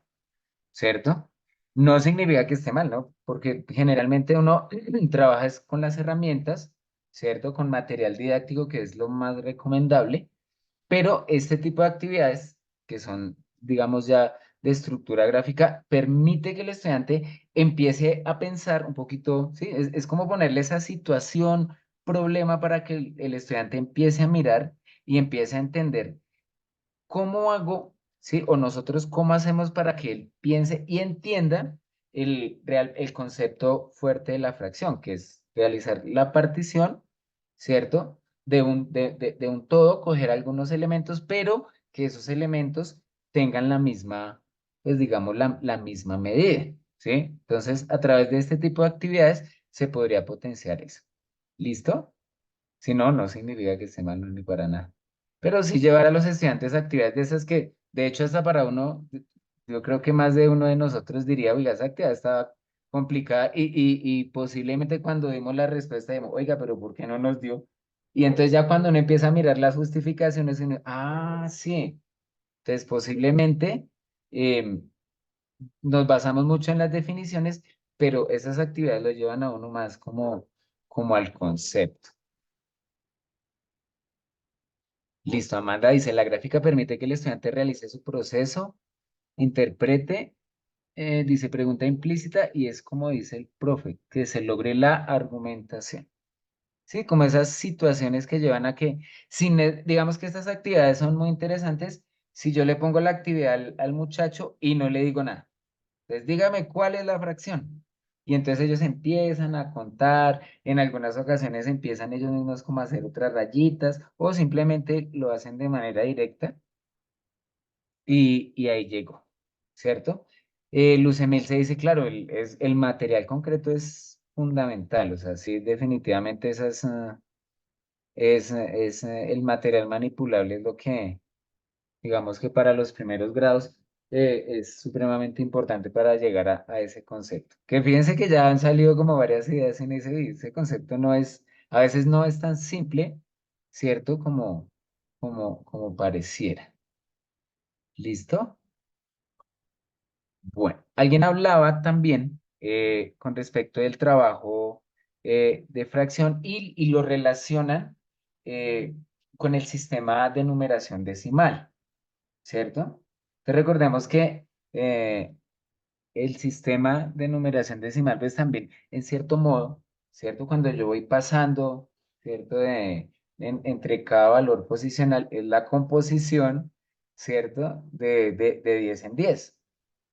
¿cierto? No significa que esté mal, ¿no? Porque generalmente uno trabaja es con las herramientas, ¿cierto? Con material didáctico, que es lo más recomendable, pero este tipo de actividades, que son, digamos, ya de estructura gráfica, permite que el estudiante empiece a pensar un poquito, ¿sí? Es como ponerle esa situación, problema para que el estudiante empiece a mirar y empiece a entender cómo hago, ¿sí? O nosotros cómo hacemos para que él piense y entienda el concepto fuerte de la fracción, que es realizar la partición, ¿cierto? De un todo, coger algunos elementos, pero que esos elementos tengan la misma, pues digamos, la misma medida, ¿sí? Entonces, a través de este tipo de actividades se podría potenciar eso. ¿Listo? Si no, no significa que esté mal ni para nada. Pero sí llevar a los estudiantes a actividades de esas que, de hecho, hasta para uno, yo creo que más de uno de nosotros diría, oiga, esa actividad estaba complicada y posiblemente cuando dimos la respuesta, dijimos, oiga, pero ¿por qué no nos dio? Y entonces ya cuando uno empieza a mirar las justificaciones, uno, ah, sí. Entonces posiblemente nos basamos mucho en las definiciones, pero esas actividades lo llevan a uno más como al concepto. Listo, Amanda dice, la gráfica permite que el estudiante realice su proceso, interprete, dice pregunta implícita y es como dice el profe, que se logre la argumentación. Sí, como esas situaciones que llevan a que, digamos que estas actividades son muy interesantes, si yo le pongo la actividad al muchacho y no le digo nada. Entonces, dígame cuál es la fracción. Y entonces ellos empiezan a contar, en algunas ocasiones empiezan ellos mismos como a hacer otras rayitas o simplemente lo hacen de manera directa y ahí llegó, ¿cierto? Lucemil se dice, claro, el material concreto es fundamental, o sea, sí, definitivamente el material manipulable es lo que, digamos que para los primeros grados es supremamente importante para llegar a ese concepto. Que fíjense que ya han salido como varias ideas en ese concepto no es, a veces no es tan simple, ¿cierto? Como pareciera. ¿Listo? Bueno, alguien hablaba también con respecto del trabajo de fracción y lo relacionan eh, con el sistema de numeración decimal, ¿cierto? Entonces recordemos que el sistema de numeración decimal, pues también, en cierto modo, ¿cierto? Cuando yo voy pasando, ¿cierto? Entre cada valor posicional es la composición, ¿cierto? De 10 en 10.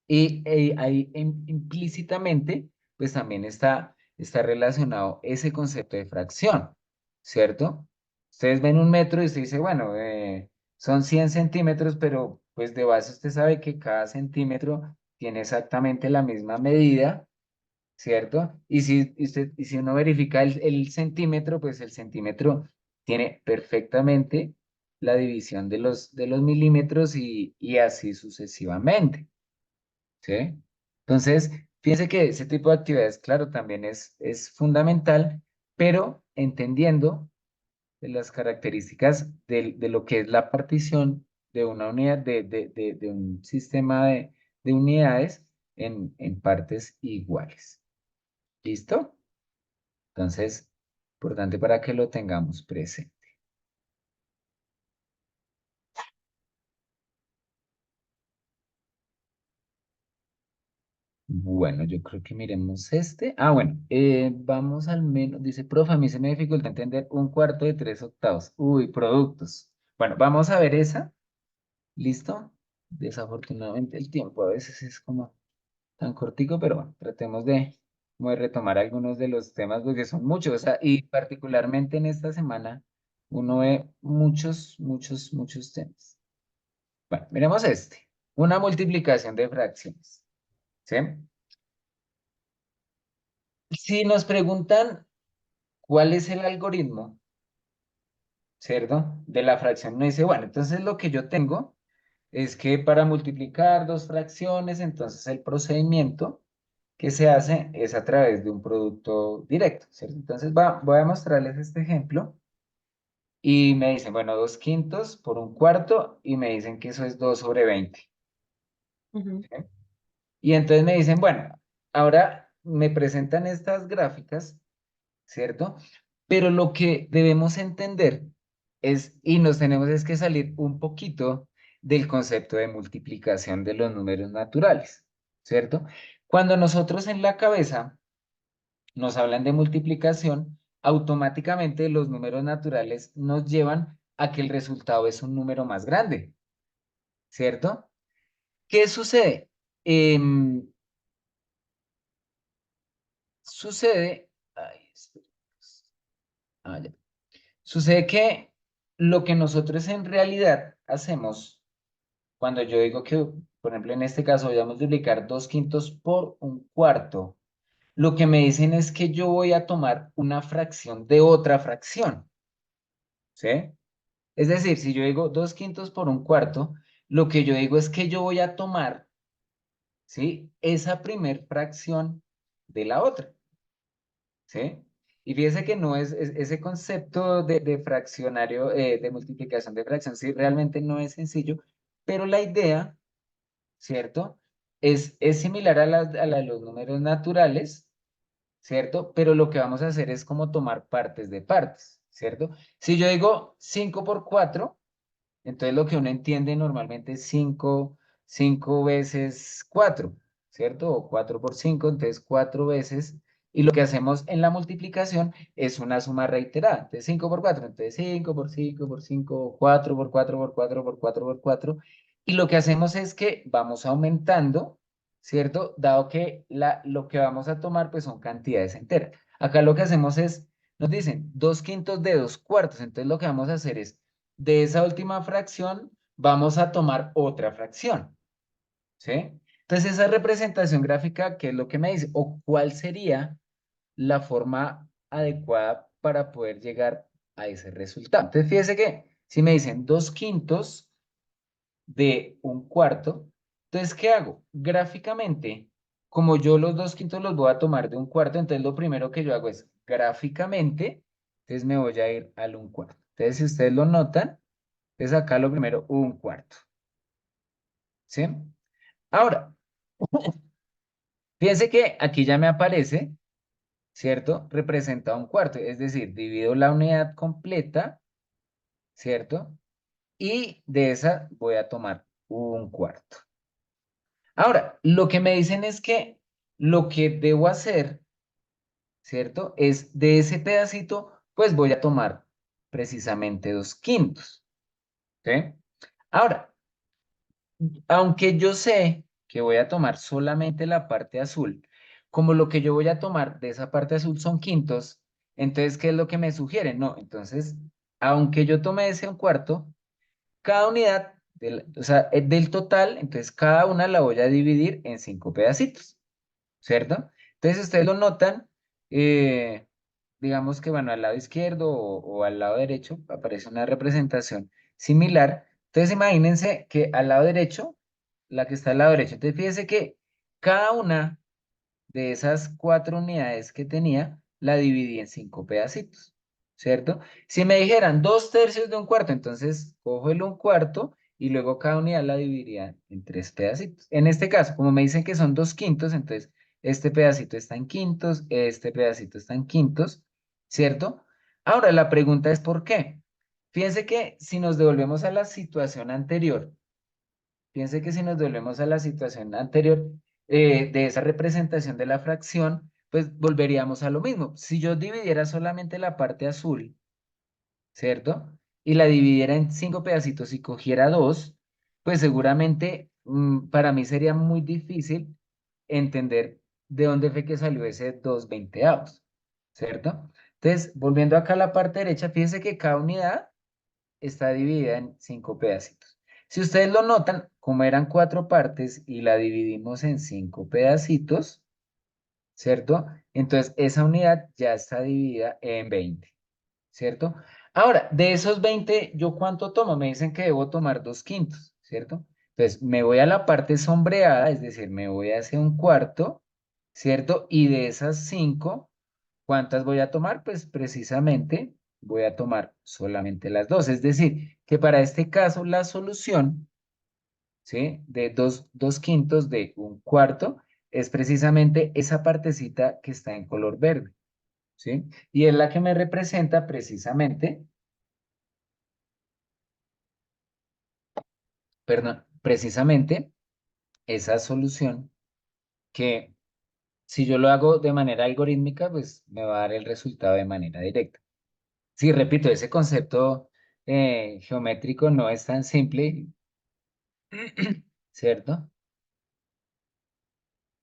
Y ahí implícitamente, pues también está relacionado ese concepto de fracción, ¿cierto? Ustedes ven un metro y usted dice, bueno, son 100 centímetros, pero pues de base usted sabe que cada centímetro tiene exactamente la misma medida, ¿cierto? Y si uno verifica el centímetro, pues el centímetro tiene perfectamente la división de los milímetros y así sucesivamente. ¿Sí? Entonces, fíjense que ese tipo de actividades, claro, también es fundamental, pero entendiendo las características de lo que es la partición de una unidad, de un sistema de unidades en partes iguales. ¿Listo? Entonces, importante para que lo tengamos presente. Bueno, yo creo que miremos este. Ah, bueno, vamos al menos, dice, profe, a mí se me dificulta entender 1/4 de 3/8. Uy, productos. Bueno, vamos a ver esa. ¿Listo? Desafortunadamente el tiempo a veces es como tan cortico, pero bueno, tratemos como de retomar algunos de los temas porque son muchos, o sea, y particularmente en esta semana uno ve muchos temas. Bueno, miremos este. Una multiplicación de fracciones. ¿Sí? Si nos preguntan cuál es el algoritmo, ¿cierto? De la fracción, uno dice, bueno, entonces lo que yo tengo es que para multiplicar dos fracciones, entonces el procedimiento que se hace es a través de un producto directo, ¿cierto? Entonces voy a mostrarles este ejemplo y me dicen, bueno, 2/5 por 1/4 y me dicen que eso es 2/20. Ujú. ¿Sí? Y entonces me dicen, bueno, ahora me presentan estas gráficas, ¿cierto? Pero lo que debemos entender es, y nos tenemos es que salir un poquito del concepto de multiplicación de los números naturales, ¿cierto? Cuando nosotros en la cabeza nos hablan de multiplicación, automáticamente los números naturales nos llevan a que el resultado es un número más grande, ¿cierto? ¿Qué sucede? Sucede, ay, ya. Sucede que lo que nosotros en realidad hacemos, cuando yo digo que, por ejemplo, en este caso voy a multiplicar 2/5 por 1/4, lo que me dicen es que yo voy a tomar una fracción de otra fracción, ¿sí? Es decir, si yo digo 2/5 por 1/4, lo que yo digo es que yo voy a tomar, ¿sí? Esa primer fracción de la otra, ¿sí? Y fíjese que no ese concepto de fraccionario, de multiplicación de fracción, sí, realmente no es sencillo, pero la idea, ¿cierto? Es similar a la de los números naturales, ¿cierto? Pero lo que vamos a hacer es como tomar partes de partes, ¿cierto? Si yo digo 5 por 4, entonces lo que uno entiende normalmente es 5 veces 4, ¿cierto? O 4 por 5, entonces 4 veces. Y lo que hacemos en la multiplicación es una suma reiterada. Entonces 5 por 4, entonces 5 por 5 por 5, 4 por 4 por 4 por 4 por 4. Y lo que hacemos es que vamos aumentando, ¿cierto? Dado que lo que vamos a tomar pues son cantidades enteras. Acá lo que hacemos es, nos dicen 2/5 de 2/4. Entonces lo que vamos a hacer es de esa última fracción vamos a tomar otra fracción, ¿sí? Entonces esa representación gráfica, ¿qué es lo que me dice? ¿O cuál sería la forma adecuada para poder llegar a ese resultado? Entonces fíjese que si me dicen 2/5 de 1/4, entonces ¿qué hago? Gráficamente, como yo los 2/5 los voy a tomar de 1/4, entonces lo primero que yo hago es gráficamente, entonces me voy a ir al 1/4. Entonces si ustedes lo notan, es acá lo primero, 1/4. ¿Sí? Ahora, fíjense que aquí ya me aparece, ¿cierto? Representa 1/4, es decir, divido la unidad completa, ¿cierto? Y de esa voy a tomar 1/4. Ahora, lo que me dicen es que lo que debo hacer, ¿cierto? Es de ese pedacito, pues voy a tomar precisamente 2/5. ¿Sí? Ahora, aunque yo sé que voy a tomar solamente la parte azul, como lo que yo voy a tomar de esa parte azul son quintos, entonces, ¿qué es lo que me sugieren? No, entonces, aunque yo tome ese 1/4, cada unidad o sea, del total, entonces cada una la voy a dividir en 5 pedacitos, ¿cierto? Entonces, ustedes lo notan, eh, digamos que, bueno, al lado izquierdo o al lado derecho aparece una representación similar. Entonces, imagínense que al lado derecho, la que está al lado derecho, entonces fíjense que cada una de esas 4 unidades que tenía, la dividí en 5 pedacitos, ¿cierto? Si me dijeran 2/3 de un cuarto, entonces cojo el 1/4 y luego cada unidad la dividiría en 3 pedacitos. En este caso, como me dicen que son 2/5, entonces este pedacito está en quintos, este pedacito está en quintos, ¿cierto? Ahora la pregunta es ¿por qué? Fíjense que si nos devolvemos a la situación anterior, Piense que si nos volvemos a la situación anterior de esa representación de la fracción, pues volveríamos a lo mismo. Si yo dividiera solamente la parte azul, ¿cierto? Y la dividiera en 5 pedacitos y cogiera 2, pues seguramente para mí sería muy difícil entender de dónde fue que salió ese 2/20, ¿cierto? Entonces, volviendo acá a la parte derecha, fíjense que cada unidad está dividida en 5 pedacitos. Si ustedes lo notan, como eran 4 partes y la dividimos en 5 pedacitos, ¿cierto? Entonces esa unidad ya está dividida en 20, ¿cierto? Ahora, de esos 20, ¿yo cuánto tomo? Me dicen que debo tomar 2/5, ¿cierto? Entonces me voy a la parte sombreada, es decir, me voy hacia 1/4, ¿cierto? Y de esas 5, ¿cuántas voy a tomar? Pues precisamente voy a tomar solamente las 2. Es decir, que para este caso la solución, ¿sí? De 2/5 de 1/4 es precisamente esa partecita que está en color verde, ¿sí? Y es la que me representa precisamente, perdón, precisamente esa solución que si yo lo hago de manera algorítmica, pues me va a dar el resultado de manera directa. Sí, repito, ese concepto geométrico no es tan simple, ¿cierto?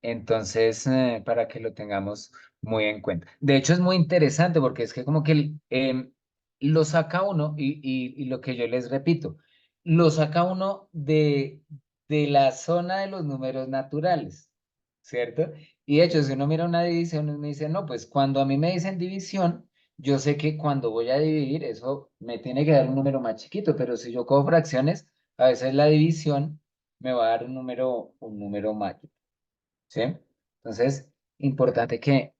Entonces, para que lo tengamos muy en cuenta. De hecho, es muy interesante porque es que como que lo saca uno y lo que yo les repito, lo saca uno de la zona de los números naturales, ¿cierto? Y de hecho, si uno mira una división, uno dice, no, pues cuando a mí me dicen división, yo sé que cuando voy a dividir, eso me tiene que dar un número más chiquito, pero si yo cojo fracciones, a veces la división me va a dar un número mayor. ¿Sí? Entonces, importante que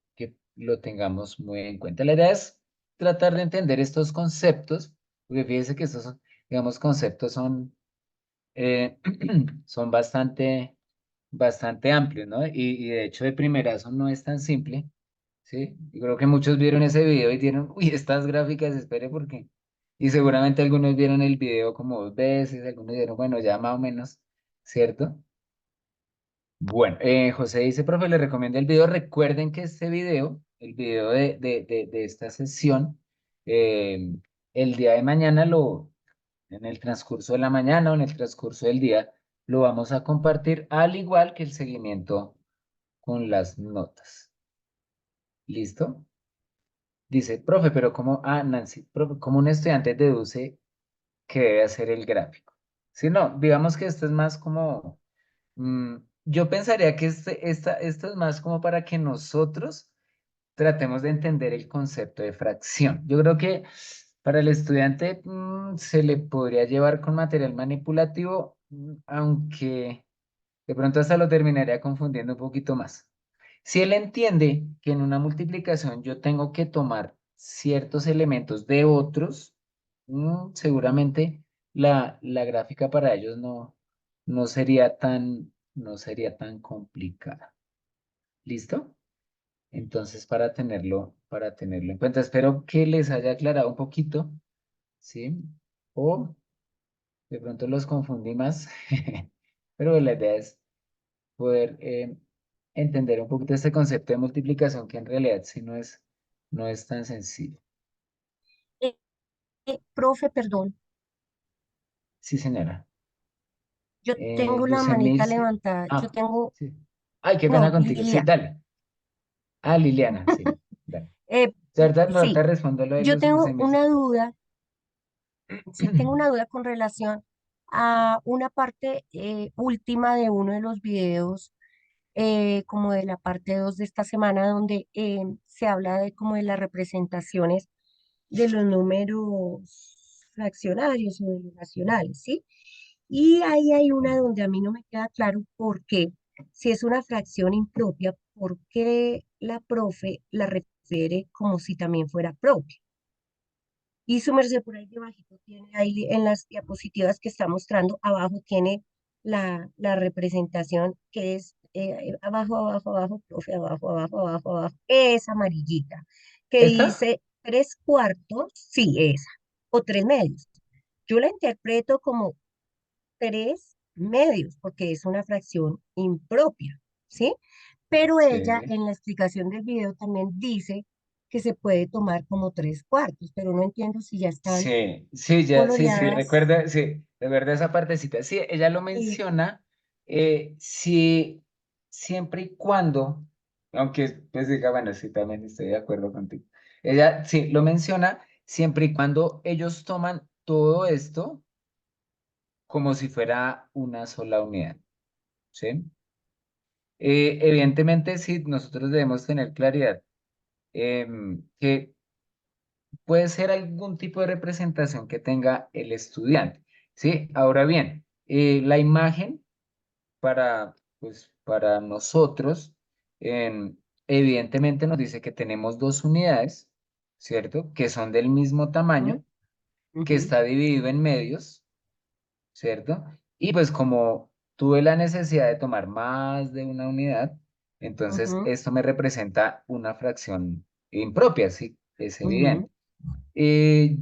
lo tengamos muy en cuenta. La idea es tratar de entender estos conceptos, porque fíjense que estos, digamos, conceptos eh, son bastante amplios, ¿no? Y de hecho, de primerazo no es tan simple, ¿sí? Yo creo que muchos vieron ese video y dijeron, uy, estas gráficas, espere, porque... Y seguramente algunos vieron el video como 2 veces, algunos dijeron, bueno, ya más o menos, ¿cierto? Bueno, José dice, profe, le recomiendo el video. Recuerden que este video, el video de esta sesión, eh, el día de mañana, en el transcurso de la mañana o en el transcurso del día, lo vamos a compartir, al igual que el seguimiento con las notas. ¿Listo? Dice, profe, pero ¿cómo? Ah, Nancy, profe, ¿cómo un estudiante deduce que debe hacer el gráfico? Si no, digamos que esto es más como yo pensaría que esto es más como para que nosotros tratemos de entender el concepto de fracción. Yo creo que para el estudiante se le podría llevar con material manipulativo, aunque de pronto hasta lo terminaría confundiendo un poquito más. Si él entiende que en una multiplicación yo tengo que tomar ciertos elementos de otros, seguramente la gráfica para ellos no sería tan complicada. ¿Listo? Entonces, para tenerlo en cuenta, espero que les haya aclarado un poquito, ¿sí? O de pronto los confundí más, pero la idea es poder entender un poquito este concepto de multiplicación que en realidad sí no es tan sencillo. Eh, profe, perdón, Sí, señora. yo tengo la Luz manita Emilce. levantada. Yo Ah, tengo, sí. Ay, qué pena no, contigo. Sí, Lilia. dale. Ah, Liliana, sí. Dale. Eh, Ahorita sí, respondo lo de yo Luz tengo Emilce. una duda, sí, tengo una duda con relación a una parte última de uno de los videos, como de la parte 2 de esta semana, donde se habla de como de las representaciones de los números fraccionarios o de los racionales, ¿sí? Y ahí hay una donde a mí no me queda claro por qué, si es una fracción impropia, ¿por qué la profe la refiere como si también fuera propia? Y su merced por ahí debajito tiene, ahí en las diapositivas que está mostrando, abajo tiene la representación que es abajo, abajo, abajo, profe, abajo, abajo, abajo, abajo, es amarillita, que ¿Esta? dice 3/4, sí, esa, o 3/2. Yo la interpreto como 3/2, porque es una fracción impropia, ¿sí? Pero ella Sí. en la explicación del video también dice que se puede tomar como 3/4, pero no entiendo si ya están Sí, sí, ya, sí, sí, coloreadas. recuerda esa partecita. Sí, ella lo Sí. menciona, sí, siempre y cuando, aunque pues diga, bueno, sí, también estoy de acuerdo contigo. Ella sí lo menciona siempre y cuando ellos toman todo esto como si fuera una sola unidad, ¿sí? Evidentemente, sí, nosotros debemos tener claridad que puede ser algún tipo de representación que tenga el estudiante, ¿sí? Ahora bien, la imagen pues, para nosotros, evidentemente nos dice que tenemos dos unidades, ¿cierto? Que son del mismo Ujú, tamaño, que ujú, está dividido en medios, ¿cierto? Y pues como tuve la necesidad de tomar más de una unidad, entonces ujú, esto me representa una fracción impropia, ¿sí? Es ujú, evidente.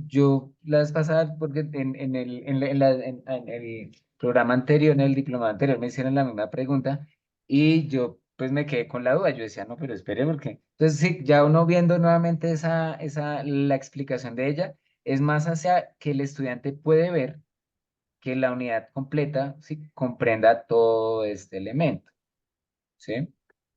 Yo la vez pasada, porque en el programa anterior, en el diploma anterior, me hicieron la misma pregunta y yo pues me quedé con la duda. Yo decía, no, pero espere, porque. Entonces, sí, ya uno viendo nuevamente la explicación de ella, es más hacia que el estudiante puede ver que la unidad completa, sí, comprenda todo este elemento, ¿sí?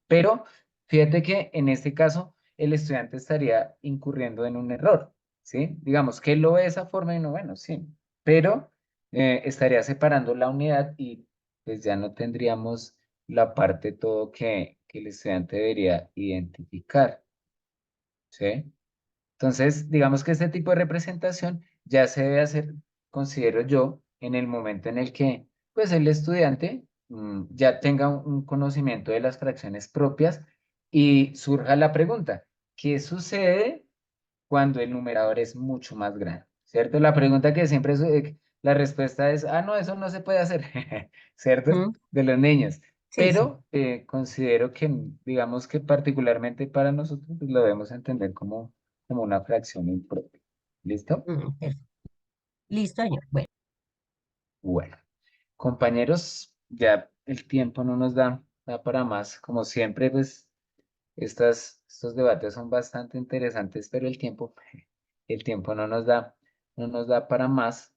Pero fíjate que en este caso el estudiante estaría incurriendo en un error, ¿sí? Digamos que él lo ve de esa forma y no, bueno, sí, pero estaría separando la unidad y pues ya no tendríamos la parte todo que el estudiante debería identificar, ¿sí? Entonces, digamos que este tipo de representación ya se debe hacer, considero yo, en el momento en el que pues el estudiante ya tenga un conocimiento de las fracciones propias y surja la pregunta, ¿qué sucede cuando el numerador es mucho más grande? ¿Cierto? La pregunta que siempre, la respuesta es, ah, no, eso no se puede hacer, ¿cierto? ujú. De los niños. Sí, sí. Pero considero que, digamos que particularmente para nosotros, pues, lo debemos entender como una fracción impropia. ¿Listo? Perfecto. Listo, señor. Bueno, Bueno, compañeros, ya el tiempo no nos da para más. Como siempre, pues estos debates son bastante interesantes, pero el tiempo no nos da para más.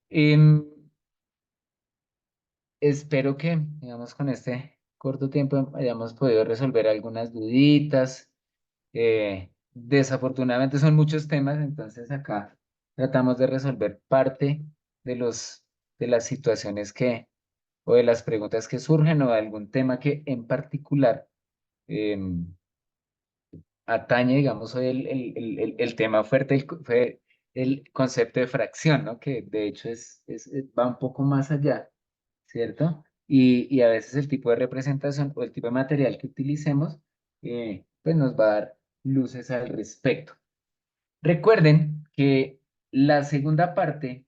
Em, Espero que, digamos, con este corto tiempo hayamos podido resolver algunas duditas. Desafortunadamente son muchos temas, entonces acá tratamos de resolver parte de de las situaciones o de las preguntas que surgen o de algún tema que en particular em, atañe, digamos, hoy el tema fuerte fue el concepto de fracción, ¿no? Que de hecho va un poco más allá, ¿cierto? Y a veces el tipo de representación o el tipo de material que utilicemos, pues nos va a dar luces al respecto. Recuerden que la segunda parte,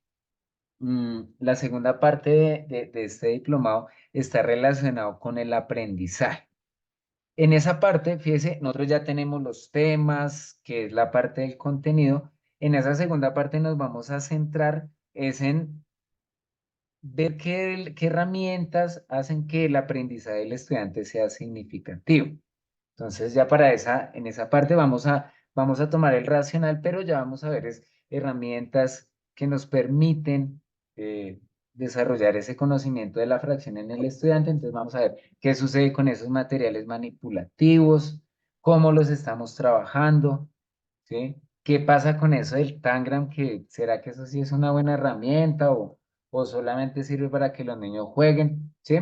de este diplomado está relacionado con el aprendizaje. En esa parte, fíjese, nosotros ya tenemos los temas, que es la parte del contenido. En esa segunda parte nos vamos a centrar es en ver qué herramientas hacen que el aprendizaje del estudiante sea significativo. Entonces, ya en esa parte vamos a tomar el racional, pero ya vamos a ver herramientas que nos permiten desarrollar ese conocimiento de la fracción en el estudiante. Entonces, vamos a ver qué sucede con esos materiales manipulativos, cómo los estamos trabajando, ¿sí? ¿Qué pasa con eso del Tangram? ¿Será que eso sí es una buena herramienta o solamente sirve para que los niños jueguen? ¿Sí?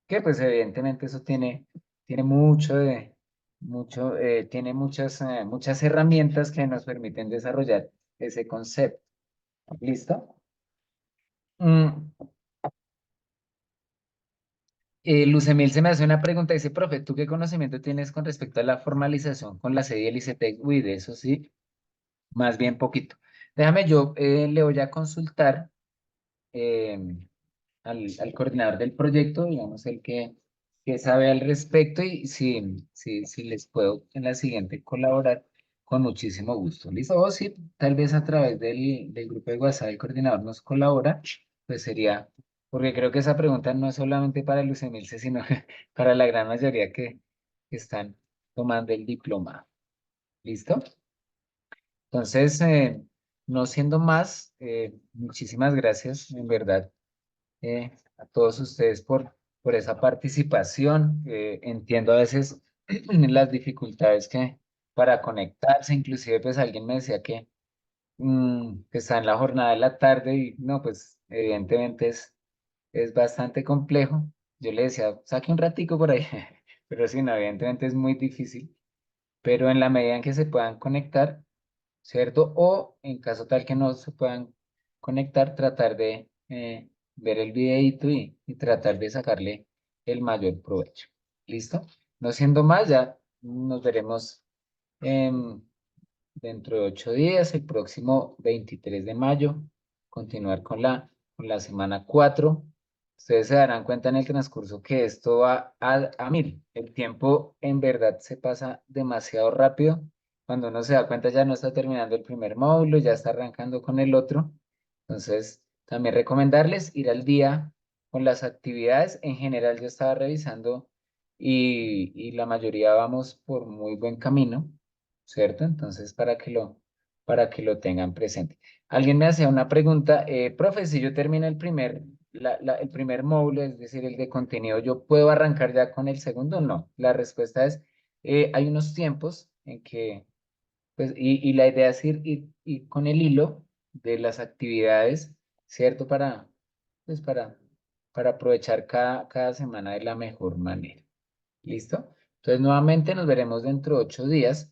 Que pues evidentemente eso tiene tiene muchas herramientas que nos permiten desarrollar ese concepto. ¿Listo? Mm, Luz Emil se me hace una pregunta, dice, profe, ¿tú qué conocimiento tienes con respecto a la formalización con la sede y el ICETEX? Uy, de eso sí, más bien poquito. Déjame yo, le voy a consultar al coordinador del proyecto, digamos, el que sabe al respecto y si les puedo en la siguiente colaborar, con muchísimo gusto. ¿Listo? O si tal vez a través del grupo de WhatsApp el coordinador nos colabora, pues sería, porque creo que esa pregunta no es solamente para Luz Emilce, sino para la gran mayoría que están tomando el diplomado. ¿Listo? Entonces, no siendo más, muchísimas gracias, en verdad, a todos ustedes por esa participación. Entiendo a veces las dificultades que para conectarse, inclusive pues alguien me decía que está en la jornada de la tarde y no, pues evidentemente es bastante complejo. Yo le decía, saque un ratico por ahí, pero sí, no, evidentemente es muy difícil, pero en la medida en que se puedan conectar, ¿cierto? O en caso tal que no se puedan conectar, tratar de ver el videíto y tratar de sacarle el mayor provecho. ¿Listo? No siendo más, ya nos veremos em, dentro de 8 días, el próximo 23 de mayo, continuar con la semana 4. Ustedes se darán cuenta en el transcurso que esto va a mil. El tiempo en verdad se pasa demasiado rápido. Cuando uno se da cuenta ya no está terminando el primer módulo, ya está arrancando con el otro. Entonces, también recomendarles ir al día con las actividades. En general, yo estaba revisando y la mayoría vamos por muy buen camino, ¿cierto? Entonces, para que lo tengan presente. Alguien me hacía una pregunta, profe, si yo termino el primer módulo, es decir, el de contenido, ¿yo puedo arrancar ya con el segundo? No, la respuesta es, hay unos tiempos en que, pues, y la idea es ir con el hilo de las actividades, ¿cierto? Pues, para aprovechar cada semana de la mejor manera. ¿Listo? Entonces, nuevamente nos veremos dentro de 8 días.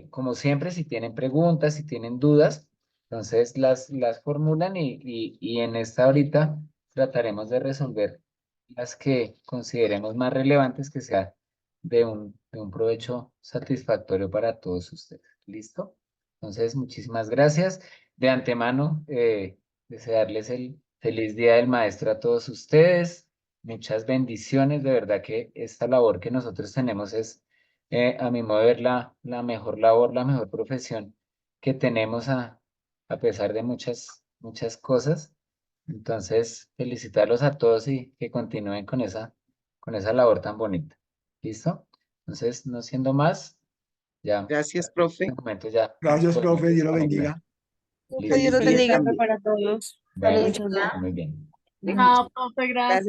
Como siempre, si tienen preguntas, si tienen dudas, entonces las formulan y en esta horita trataremos de resolver las que consideremos más relevantes que sea de un provecho satisfactorio para todos ustedes. ¿Listo? Entonces, muchísimas gracias. De antemano, desearles el feliz Día del Maestro a todos ustedes. Muchas bendiciones, de verdad que esta labor que nosotros tenemos es, a mi modo de ver, la mejor labor, la mejor profesión que tenemos a pesar de muchas cosas. Entonces, felicitarlos a todos y que continúen con esa labor tan bonita. ¿Listo? Entonces, no siendo más, ya, Gracias, en profe. este momento ya Gracias, podemos profe, Dios lo desconectar. bendiga. Listo. Feliz Dios los día bendiga también. para todos. Bueno, Muchas muy bien. gracias. Chao, profe, gracias.